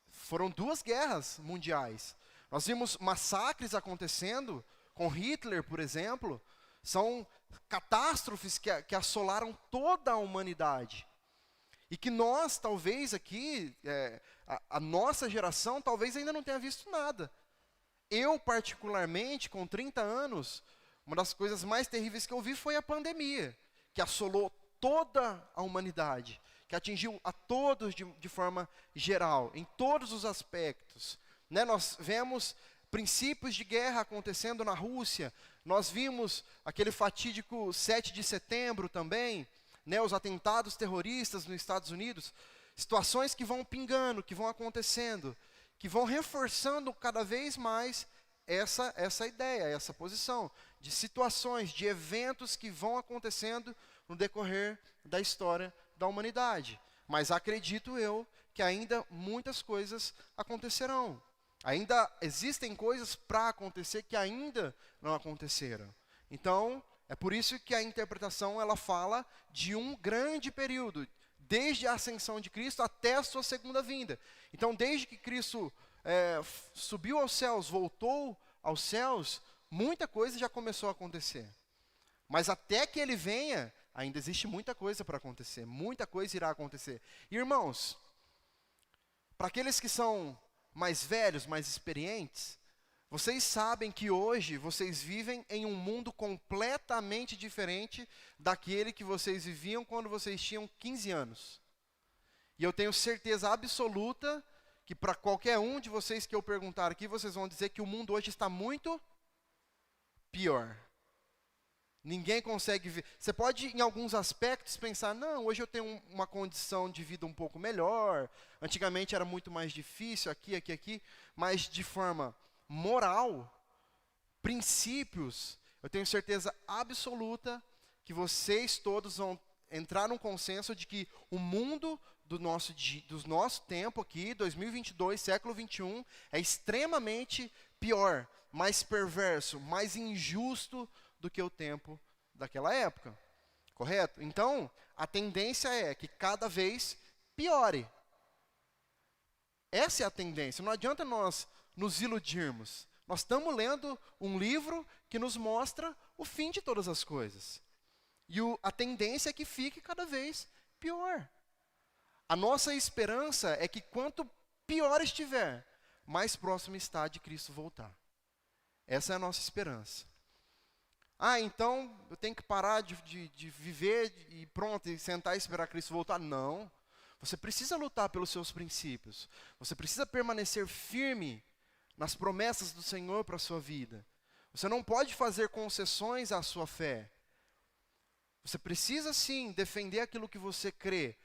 foram 2 guerras mundiais. Nós vimos massacres acontecendo com Hitler, por exemplo. São catástrofes que assolaram toda a humanidade. E que nós, talvez aqui, a nossa geração, talvez ainda não tenha visto nada. Eu, particularmente, com 30 anos, uma das coisas mais terríveis que eu vi foi a pandemia, que assolou toda a humanidade, que atingiu a todos de forma geral, em todos os aspectos. Nós vemos princípios de guerra acontecendo na Rússia, nós vimos aquele fatídico 7 de setembro também, os atentados terroristas nos Estados Unidos, situações que vão pingando, que vão acontecendo, que vão reforçando cada vez mais essa ideia, essa posição, de situações, de eventos que vão acontecendo no decorrer da história da humanidade. Mas acredito eu que ainda muitas coisas acontecerão. Ainda existem coisas para acontecer que ainda não aconteceram. Então, é por isso que a interpretação ela fala de um grande período, desde a ascensão de Cristo até a sua segunda vinda. Então, desde que Cristo subiu aos céus, voltou aos céus, muita coisa já começou a acontecer. Mas até que ele venha, ainda existe muita coisa para acontecer, muita coisa irá acontecer. Irmãos, para aqueles que são mais velhos, mais experientes, vocês sabem que hoje vocês vivem em um mundo completamente diferente daquele que vocês viviam quando vocês tinham 15 anos. E eu tenho certeza absoluta que para qualquer um de vocês que eu perguntar aqui, vocês vão dizer que o mundo hoje está muito pior. Ninguém consegue ver. Você pode, em alguns aspectos, pensar, não, hoje eu tenho uma condição de vida um pouco melhor, antigamente era muito mais difícil, aqui, mas de forma moral, princípios, eu tenho certeza absoluta que vocês todos vão entrar num consenso de que o mundo do nosso tempo aqui, 2022, século 21, é extremamente pior, mais perverso, mais injusto do que o tempo daquela época, correto? Então, a tendência é que cada vez piore. Essa é a tendência, não adianta nós nos iludirmos. Nós estamos lendo um livro que nos mostra o fim de todas as coisas. E a tendência é que fique cada vez pior. A nossa esperança é que quanto pior estiver, mais próximo está de Cristo voltar. Essa é a nossa esperança. Então eu tenho que parar de viver e pronto, e sentar e esperar Cristo voltar? Não. Você precisa lutar pelos seus princípios. Você precisa permanecer firme nas promessas do Senhor para a sua vida. Você não pode fazer concessões à sua fé. Você precisa sim defender aquilo que você crê,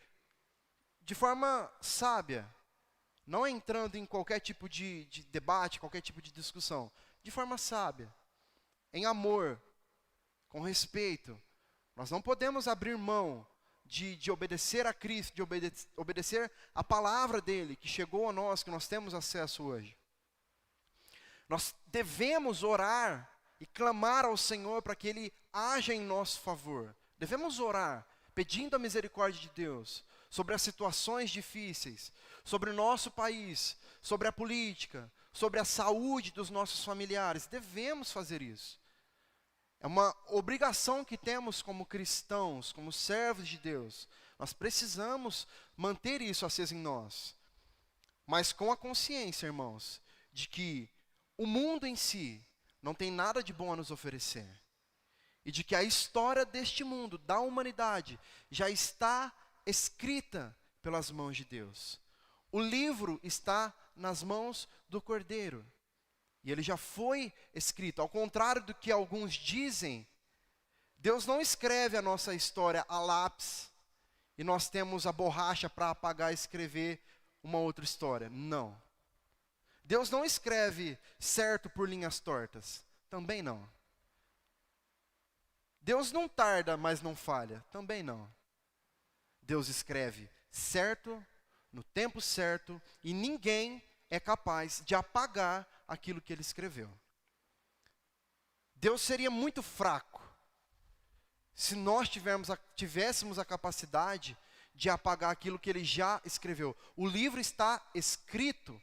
de forma sábia, não entrando em qualquer tipo de debate, qualquer tipo de discussão, de forma sábia, em amor, com respeito. Nós não podemos abrir mão de obedecer a Cristo, de obedecer a palavra dele, que chegou a nós, que nós temos acesso hoje. Nós devemos orar e clamar ao Senhor para que Ele haja em nosso favor. Devemos orar, pedindo a misericórdia de Deus, sobre as situações difíceis, sobre o nosso país, sobre a política, sobre a saúde dos nossos familiares. Devemos fazer isso. É uma obrigação que temos como cristãos, como servos de Deus. Nós precisamos manter isso aceso em nós. Mas com a consciência, irmãos, de que o mundo em si não tem nada de bom a nos oferecer. E de que a história deste mundo, da humanidade, já está escrita pelas mãos de Deus. O livro está nas mãos do Cordeiro. E ele já foi escrito. Ao contrário do que alguns dizem, Deus não escreve a nossa história a lápis e nós temos a borracha para apagar e escrever uma outra história. Não. Deus não escreve certo por linhas tortas. Também não. Deus não tarda, mas não falha. Também não. Deus escreve certo, no tempo certo, e ninguém é capaz de apagar aquilo que ele escreveu. Deus seria muito fraco se nós tivéssemos a capacidade de apagar aquilo que ele já escreveu. O livro está escrito.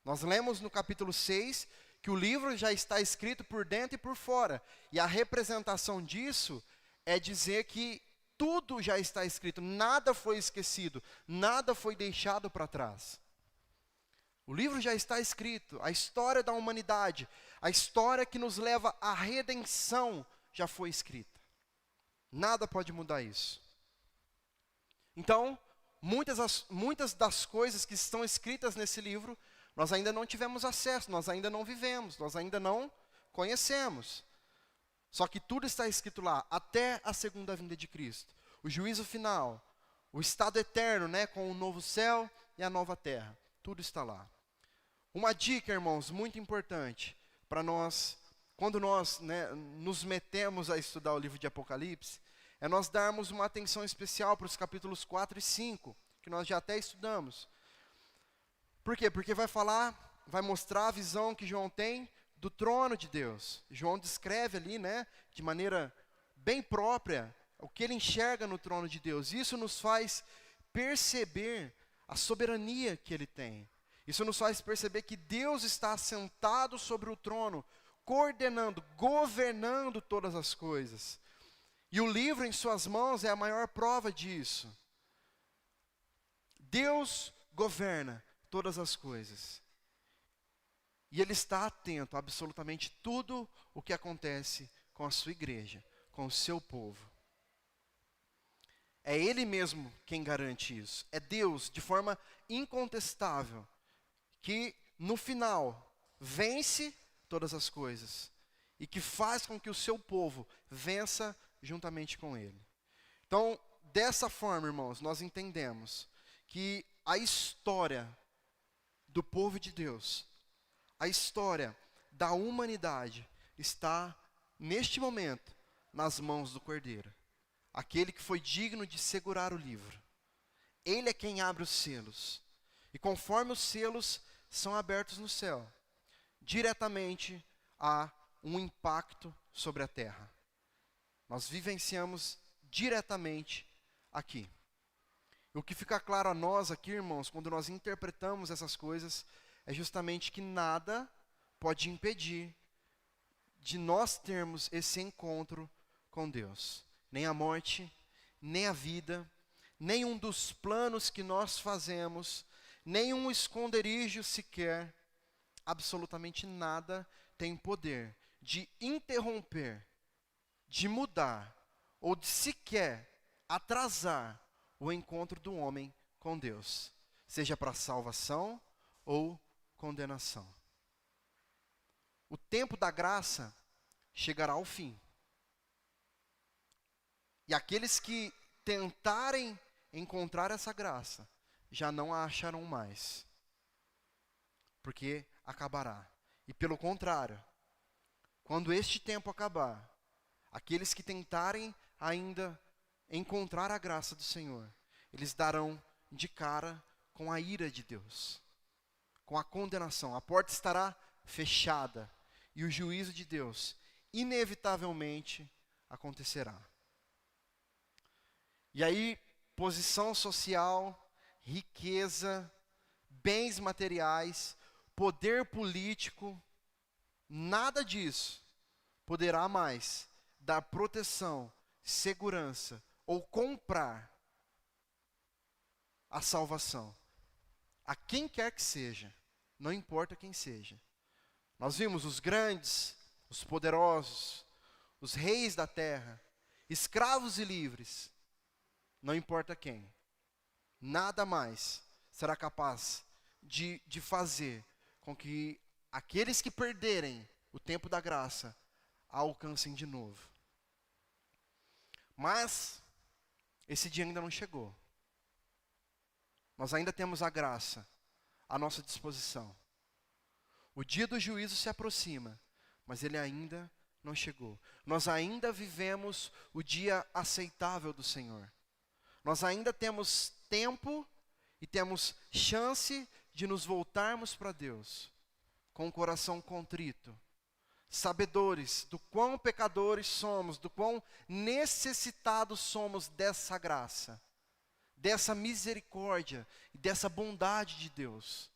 Nós lemos no capítulo 6 que o livro já está escrito por dentro e por fora. E a representação disso é dizer que tudo já está escrito, nada foi esquecido, nada foi deixado para trás. O livro já está escrito, a história da humanidade, a história que nos leva à redenção já foi escrita. Nada pode mudar isso. Então, muitas das coisas que estão escritas nesse livro, nós ainda não tivemos acesso, nós ainda não vivemos, nós ainda não conhecemos. Só que tudo está escrito lá, até a segunda vinda de Cristo. O juízo final, o estado eterno, né, com o novo céu e a nova terra. Tudo está lá. Uma dica, irmãos, muito importante para nós, quando nós, né, nos metemos a estudar o livro de Apocalipse, é nós darmos uma atenção especial para os capítulos 4 e 5, que nós já até estudamos. Por quê? Porque vai mostrar a visão que João tem do trono de Deus. João descreve ali, né, de maneira bem própria, o que ele enxerga no trono de Deus. Isso nos faz perceber a soberania que ele tem. Isso nos faz perceber que Deus está sentado sobre o trono, coordenando, governando todas as coisas. E o livro em suas mãos é a maior prova disso. Deus governa todas as coisas. E Ele está atento a absolutamente tudo o que acontece com a sua igreja, com o seu povo. É Ele mesmo quem garante isso. É Deus, de forma incontestável, que no final vence todas as coisas e que faz com que o seu povo vença juntamente com Ele. Então, dessa forma, irmãos, nós entendemos que a história do povo de Deus, a história da humanidade está, neste momento, nas mãos do Cordeiro. Aquele que foi digno de segurar o livro. Ele é quem abre os selos. E conforme os selos são abertos no céu, diretamente há um impacto sobre a terra. Nós vivenciamos diretamente aqui. O que fica claro a nós aqui, irmãos, quando nós interpretamos essas coisas, é justamente que nada pode impedir de nós termos esse encontro com Deus. Nem a morte, nem a vida, nenhum dos planos que nós fazemos, nenhum esconderijo sequer, absolutamente nada tem poder de interromper, de mudar, ou de sequer atrasar o encontro do homem com Deus, seja para salvação ou condenação. O tempo da graça chegará ao fim. E aqueles que tentarem encontrar essa graça, já não a acharão mais. Porque acabará. E pelo contrário, quando este tempo acabar, aqueles que tentarem ainda encontrar a graça do Senhor, eles darão de cara com a ira de Deus, com a condenação. A porta estará fechada e o juízo de Deus inevitavelmente acontecerá. E aí, posição social, riqueza, bens materiais, poder político, nada disso poderá mais dar proteção, segurança ou comprar a salvação a quem quer que seja, não importa quem seja. Nós vimos os grandes, os poderosos, os reis da terra, escravos e livres, não importa quem, nada mais será capaz de fazer com que aqueles que perderem o tempo da graça a alcancem de novo. Mas esse dia ainda não chegou. Nós ainda temos a graça à nossa disposição. O dia do juízo se aproxima, mas ele ainda não chegou. Nós ainda vivemos o dia aceitável do Senhor. Nós ainda temos tempo e temos chance de nos voltarmos para Deus com o coração contrito, sabedores do quão pecadores somos, do quão necessitados somos dessa graça, dessa misericórdia e dessa bondade de Deus.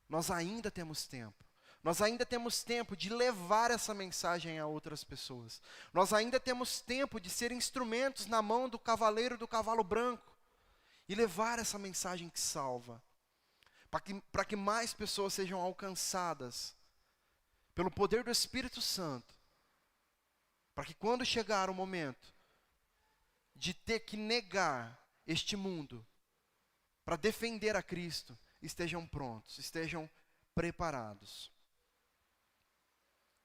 Nós ainda temos tempo. Nós ainda temos tempo de levar essa mensagem a outras pessoas. Nós ainda temos tempo de ser instrumentos na mão do cavaleiro do cavalo branco e levar essa mensagem que salva, para que mais pessoas sejam alcançadas pelo poder do Espírito Santo, para que quando chegar o momento de ter que negar este mundo para defender a Cristo, estejam prontos, estejam preparados.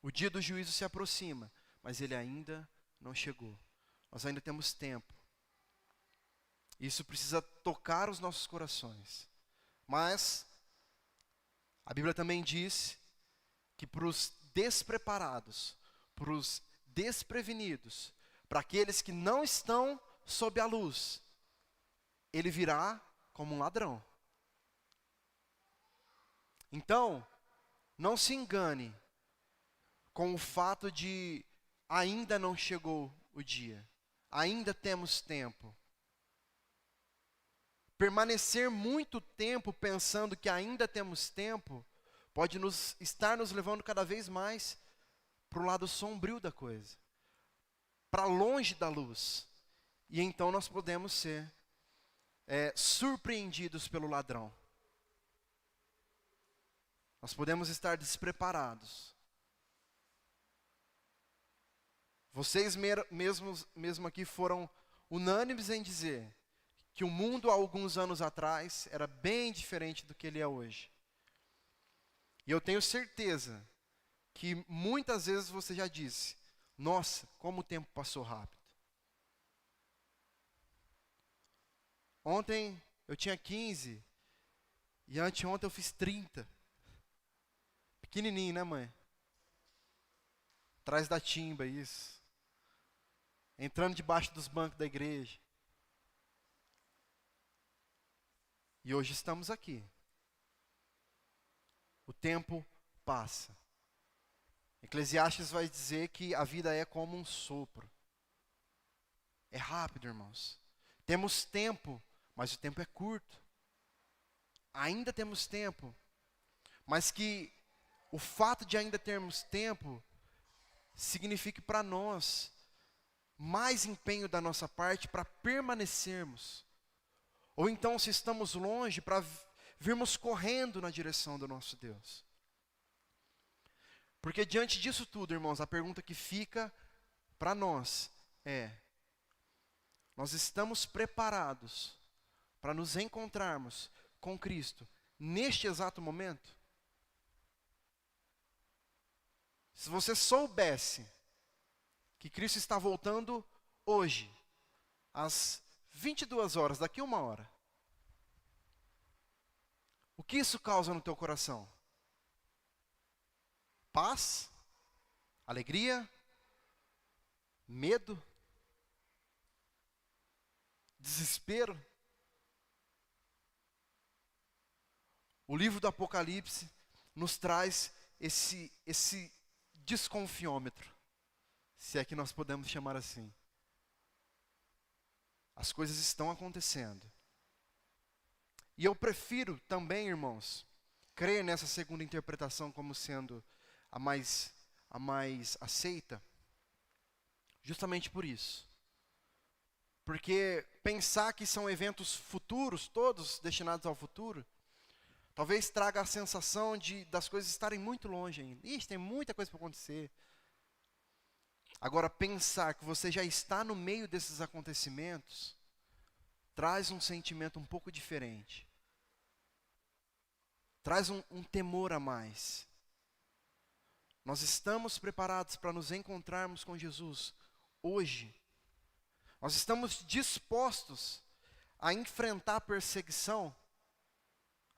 O dia do juízo se aproxima, mas ele ainda não chegou. Nós ainda temos tempo. Isso precisa tocar os nossos corações. Mas a Bíblia também diz que para os despreparados, para os desprevenidos, para aqueles que não estão sob a luz, ele virá como um ladrão. Então, não se engane com o fato de ainda não chegou o dia, ainda temos tempo. Permanecer muito tempo pensando que ainda temos tempo pode estar nos levando cada vez mais para o lado sombrio da coisa, para longe da luz. E então nós podemos ser surpreendidos pelo ladrão. Nós podemos estar despreparados. Vocês mesmo aqui foram unânimes em dizer que o mundo há alguns anos atrás era bem diferente do que ele é hoje. E eu tenho certeza que muitas vezes você já disse: nossa, como o tempo passou rápido. Ontem eu tinha 15 e anteontem eu fiz 30. Pequenininho, né, mãe? Atrás da timba, isso. Entrando debaixo dos bancos da igreja. E hoje estamos aqui. O tempo passa. Eclesiastes vai dizer que a vida é como um sopro. É rápido, irmãos. Temos tempo, mas o tempo é curto. Ainda temos tempo, mas que o fato de ainda termos tempo signifique para nós mais empenho da nossa parte para permanecermos. Ou então, se estamos longe, para virmos correndo na direção do nosso Deus. Porque diante disso tudo, irmãos, a pergunta que fica para nós é: nós estamos preparados para nos encontrarmos com Cristo neste exato momento? Se você soubesse que Cristo está voltando hoje, às 22 horas, daqui a 1 hora, o que isso causa no teu coração? Paz? Alegria? Medo? Desespero? O livro do Apocalipse nos traz esse desconfiômetro, se é que nós podemos chamar assim. As coisas estão acontecendo. E eu prefiro também, irmãos, crer nessa segunda interpretação como sendo a mais aceita? Justamente por isso. Porque pensar que são eventos futuros, todos destinados ao futuro, talvez traga a sensação das coisas estarem muito longe ainda. Ixi, tem muita coisa para acontecer. Agora, pensar que você já está no meio desses acontecimentos, traz um sentimento um pouco diferente. Traz um temor a mais. Nós estamos preparados para nos encontrarmos com Jesus hoje. Nós estamos dispostos a enfrentar perseguição,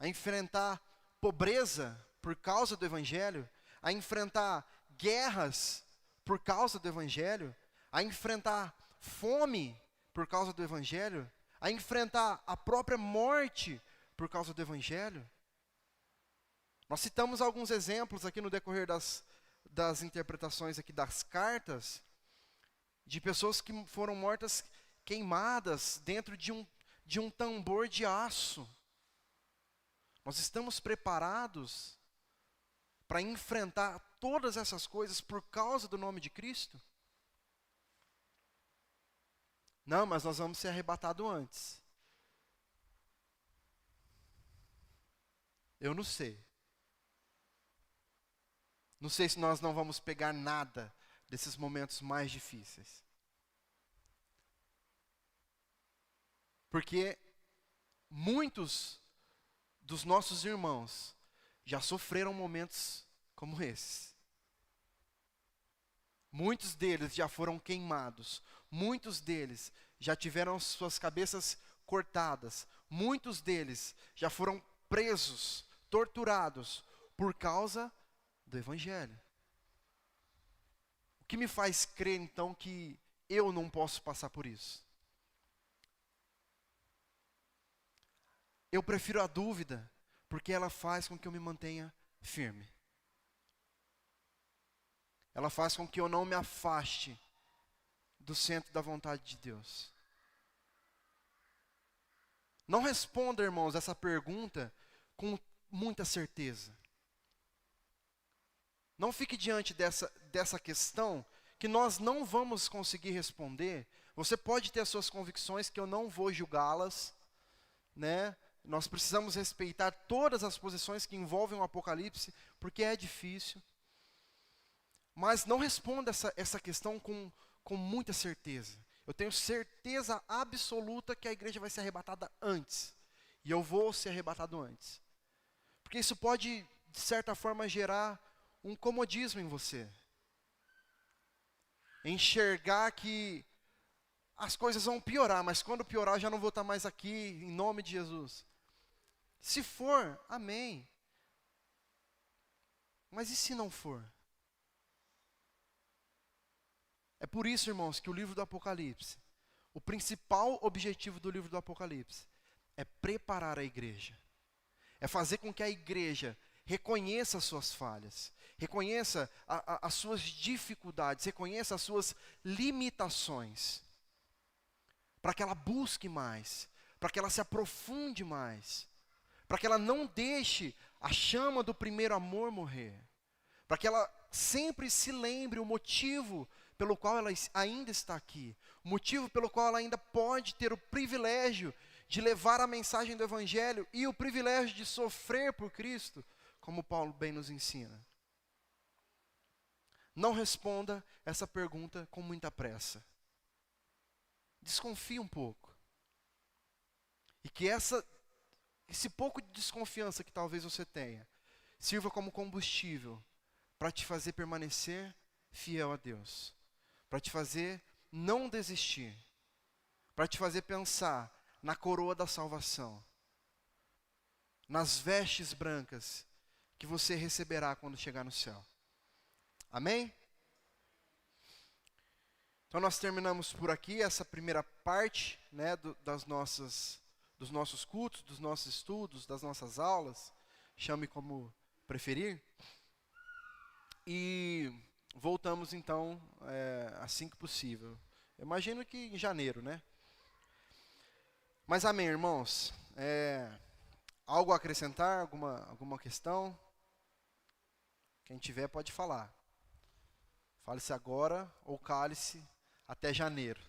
a enfrentar pobreza por causa do Evangelho, a enfrentar guerras por causa do Evangelho, a enfrentar fome por causa do Evangelho, a enfrentar a própria morte por causa do Evangelho. Nós citamos alguns exemplos aqui no decorrer das interpretações aqui das cartas, de pessoas que foram mortas queimadas dentro de um tambor de aço. Nós estamos preparados para enfrentar todas essas coisas por causa do nome de Cristo? Não, mas nós vamos ser arrebatados antes. Eu não sei. Não sei se nós não vamos pegar nada desses momentos mais difíceis. Porque muitos dos nossos irmãos já sofreram momentos como esses. Muitos deles já foram queimados. Muitos deles já tiveram suas cabeças cortadas. Muitos deles já foram presos, torturados por causa do Evangelho. O que me faz crer, então, que eu não posso passar por isso? Eu prefiro a dúvida, porque ela faz com que eu me mantenha firme. Ela faz com que eu não me afaste do centro da vontade de Deus. Não responda, irmãos, essa pergunta com muita certeza. Não fique diante dessa questão que nós não vamos conseguir responder. Você pode ter as suas convicções, que eu não vou julgá-las, né? Nós precisamos respeitar todas as posições que envolvem o Apocalipse, porque é difícil. Mas não responda essa questão com muita certeza. Eu tenho certeza absoluta que a igreja vai ser arrebatada antes. E eu vou ser arrebatado antes. Porque isso pode, de certa forma, gerar um comodismo em você. Enxergar que as coisas vão piorar, mas quando piorar eu já não vou estar mais aqui, em nome de Jesus. Se for, amém. Mas e se não for? É por isso, irmãos, que o livro do Apocalipse, o principal objetivo do livro do Apocalipse, é preparar a igreja. É fazer com que a igreja reconheça as suas falhas, reconheça as suas dificuldades, reconheça as suas limitações, para que ela busque mais, para que ela se aprofunde mais, para que ela não deixe a chama do primeiro amor morrer, para que ela sempre se lembre o motivo pelo qual ela ainda está aqui, o motivo pelo qual ela ainda pode ter o privilégio de levar a mensagem do Evangelho e o privilégio de sofrer por Cristo, como Paulo bem nos ensina. Não responda essa pergunta com muita pressa. Desconfie um pouco. E que esse pouco de desconfiança que talvez você tenha, sirva como combustível para te fazer permanecer fiel a Deus. Para te fazer não desistir. Para te fazer pensar na coroa da salvação. Nas vestes brancas que você receberá quando chegar no céu. Amém? Então nós terminamos por aqui essa primeira parte, né, dos nossos cultos, dos nossos estudos, das nossas aulas. Chame como preferir. E voltamos então assim que possível. Eu imagino que em janeiro, né? Mas amém, irmãos. Algo a acrescentar? Alguma questão? Quem tiver pode falar. Fale-se agora ou cale-se até janeiro.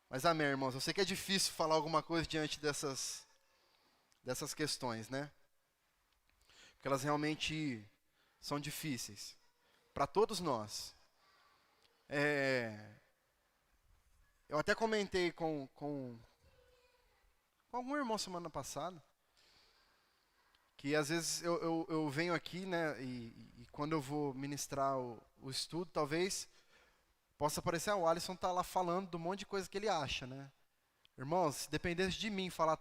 Mas amém, irmãos. Eu sei que é difícil falar alguma coisa diante dessas questões, né? Porque elas realmente são difíceis. Para todos nós. Eu até comentei com algum irmão semana passada, que às vezes eu venho aqui, né, e quando eu vou ministrar o estudo, talvez possa parecer, o Alisson tá lá falando de um monte de coisa que ele acha, né? Irmãos, se dependesse de mim falar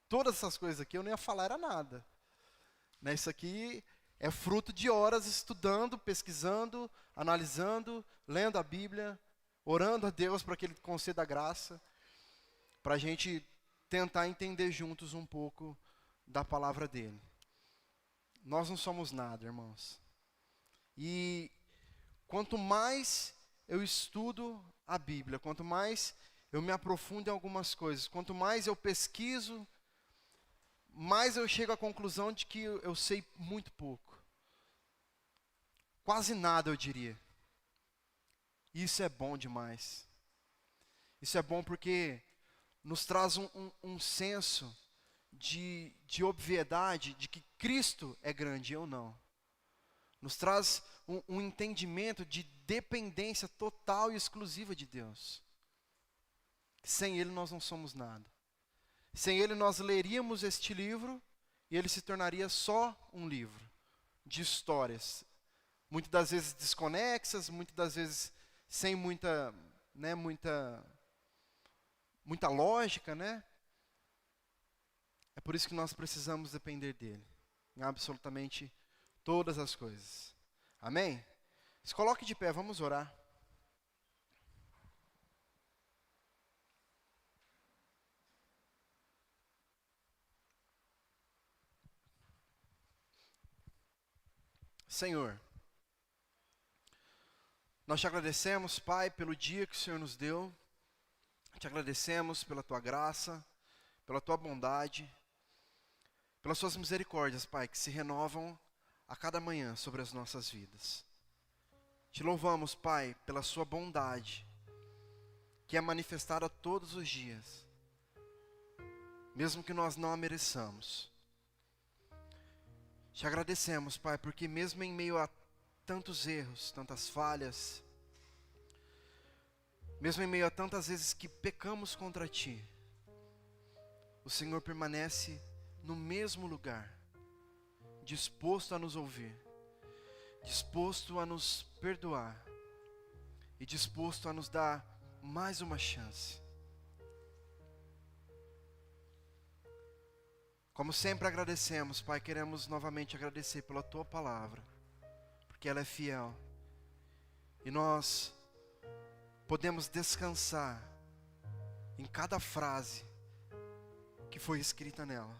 todas essas coisas aqui, eu não ia falar era nada. Né? Isso aqui é fruto de horas estudando, pesquisando, analisando, lendo a Bíblia, orando a Deus para que Ele conceda graça, para a gente tentar entender juntos um pouco da palavra dEle. Nós não somos nada, irmãos. E quanto mais eu estudo a Bíblia, quanto mais eu me aprofundo em algumas coisas, quanto mais eu pesquiso, mais eu chego à conclusão de que eu sei muito pouco. Quase nada, eu diria. E isso é bom demais. Isso é bom porque nos traz um senso de obviedade, de que Cristo é grande e eu não. Nos traz um entendimento de dependência total e exclusiva de Deus. Sem Ele nós não somos nada. Sem Ele nós leríamos este livro e ele se tornaria só um livro de histórias. Muitas das vezes desconexas, muitas das vezes sem muita lógica, né? É por isso que nós precisamos depender dele, em absolutamente todas as coisas. Amém? Se coloque de pé, vamos orar. Senhor, nós te agradecemos, Pai, pelo dia que o Senhor nos deu. Te agradecemos pela tua graça, pela tua bondade, pelas suas misericórdias, Pai, que se renovam a cada manhã sobre as nossas vidas. Te louvamos, Pai, pela sua bondade, que é manifestada todos os dias, mesmo que nós não a mereçamos. Te agradecemos, Pai, porque mesmo em meio a tantos erros, tantas falhas, mesmo em meio a tantas vezes que pecamos contra Ti, o Senhor permanece no mesmo lugar, disposto a nos ouvir, disposto a nos perdoar e disposto a nos dar mais uma chance. Como sempre agradecemos, Pai, queremos novamente agradecer pela Tua palavra, porque ela é fiel. E nós podemos descansar em cada frase que foi escrita nela,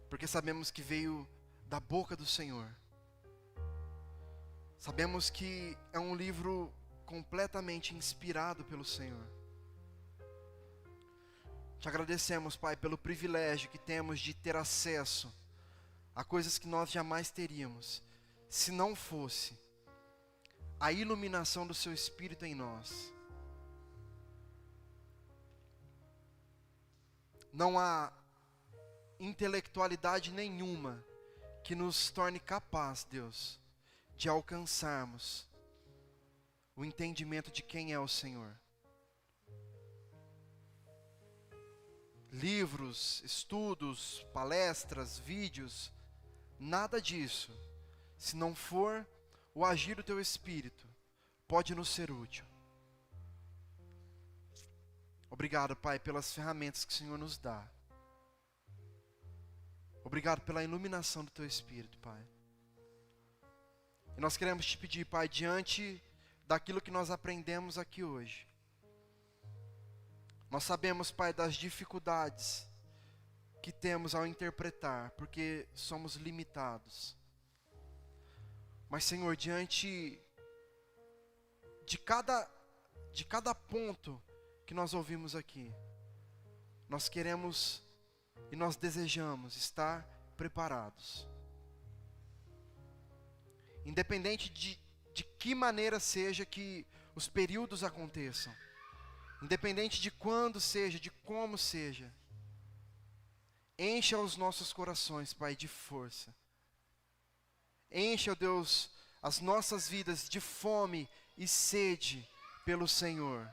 porque sabemos que veio da boca do Senhor. Sabemos que é um livro completamente inspirado pelo Senhor. Te agradecemos, Pai, pelo privilégio que temos de ter acesso a coisas que nós jamais teríamos, se não fosse a iluminação do Seu Espírito em nós. Não há intelectualidade nenhuma que nos torne capaz, Deus, de alcançarmos o entendimento de quem é o Senhor. Livros, estudos, palestras, vídeos, nada disso, se não for o agir do Teu Espírito, pode nos ser útil. Obrigado, Pai, pelas ferramentas que o Senhor nos dá. Obrigado pela iluminação do Teu Espírito, Pai. E nós queremos Te pedir, Pai, diante daquilo que nós aprendemos aqui hoje. Nós sabemos, Pai, das dificuldades que temos ao interpretar, porque somos limitados. Mas, Senhor, diante de cada ponto que nós ouvimos aqui, nós queremos e nós desejamos estar preparados. Independente de que maneira seja que os períodos aconteçam, independente de quando seja, de como seja, encha os nossos corações, Pai, de força. Encha, ó Deus, as nossas vidas de fome e sede pelo Senhor.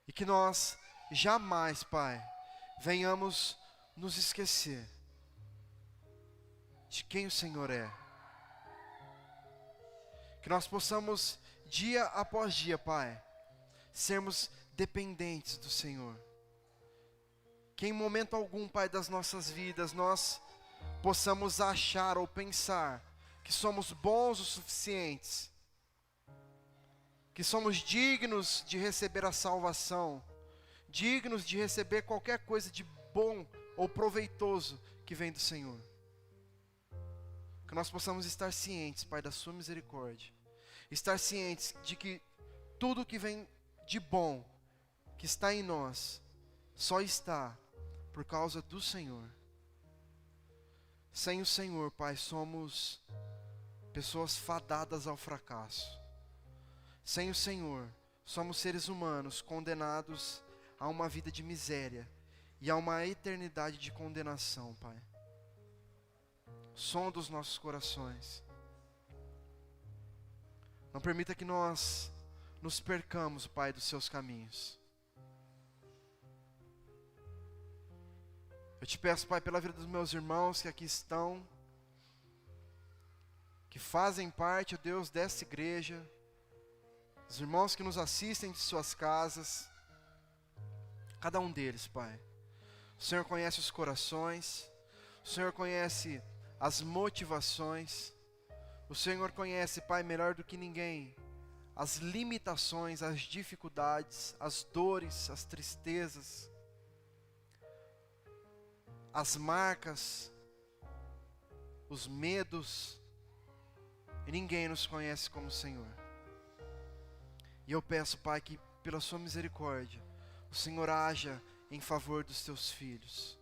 E que nós jamais, Pai, venhamos nos esquecer de quem o Senhor é. Que nós possamos, dia após dia, Pai, sermos dependentes do Senhor. Que em momento algum, Pai, das nossas vidas, nós possamos achar ou pensar que somos bons o suficientes, que somos dignos de receber a salvação, dignos de receber qualquer coisa de bom ou proveitoso que vem do Senhor. Que nós possamos estar cientes, Pai, da sua misericórdia, estar cientes de que tudo que vem de bom, que está em nós, só está por causa do Senhor. Sem o Senhor, Pai, somos pessoas fadadas ao fracasso. Sem o Senhor, somos seres humanos condenados a uma vida de miséria e a uma eternidade de condenação, Pai. Sonda os nossos corações. Não permita que nós nos percamos, Pai, dos seus caminhos. Eu te peço, Pai, pela vida dos meus irmãos que aqui estão, que fazem parte, ó Deus, dessa igreja, os irmãos que nos assistem de suas casas, cada um deles, Pai. O Senhor conhece os corações, o Senhor conhece as motivações, o Senhor conhece, Pai, melhor do que ninguém, as limitações, as dificuldades, as dores, as tristezas, as marcas, os medos, e ninguém nos conhece como o Senhor. E eu peço, Pai, que pela sua misericórdia, o Senhor haja em favor dos teus filhos,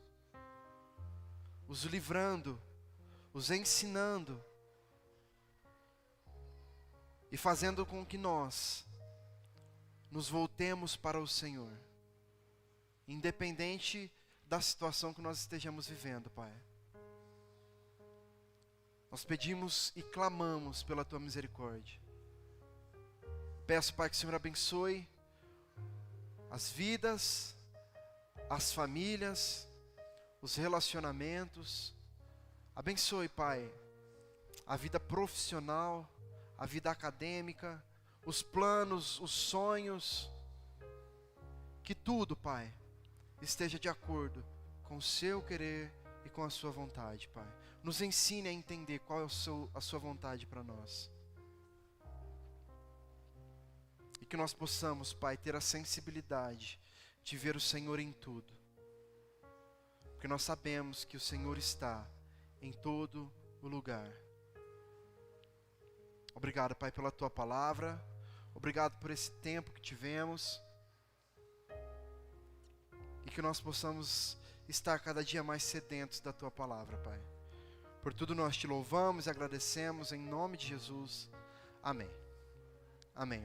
os livrando, os ensinando, e fazendo com que nós nos voltemos para o Senhor, independente da situação que nós estejamos vivendo, Pai. Nós pedimos e clamamos pela tua misericórdia. Peço, Pai, que o Senhor abençoe as vidas, as famílias, os relacionamentos. Abençoe, Pai, a vida profissional, a vida acadêmica, os planos, os sonhos. Que tudo, Pai, esteja de acordo com o seu querer e com a sua vontade, Pai. Nos ensine a entender qual é a sua vontade para nós. E que nós possamos, Pai, ter a sensibilidade de ver o Senhor em tudo. Porque nós sabemos que o Senhor está em todo o lugar. Obrigado, Pai, pela tua palavra. Obrigado por esse tempo que tivemos. E que nós possamos estar cada dia mais sedentos da tua palavra, Pai. Por tudo nós te louvamos e agradecemos em nome de Jesus. Amém. Amém.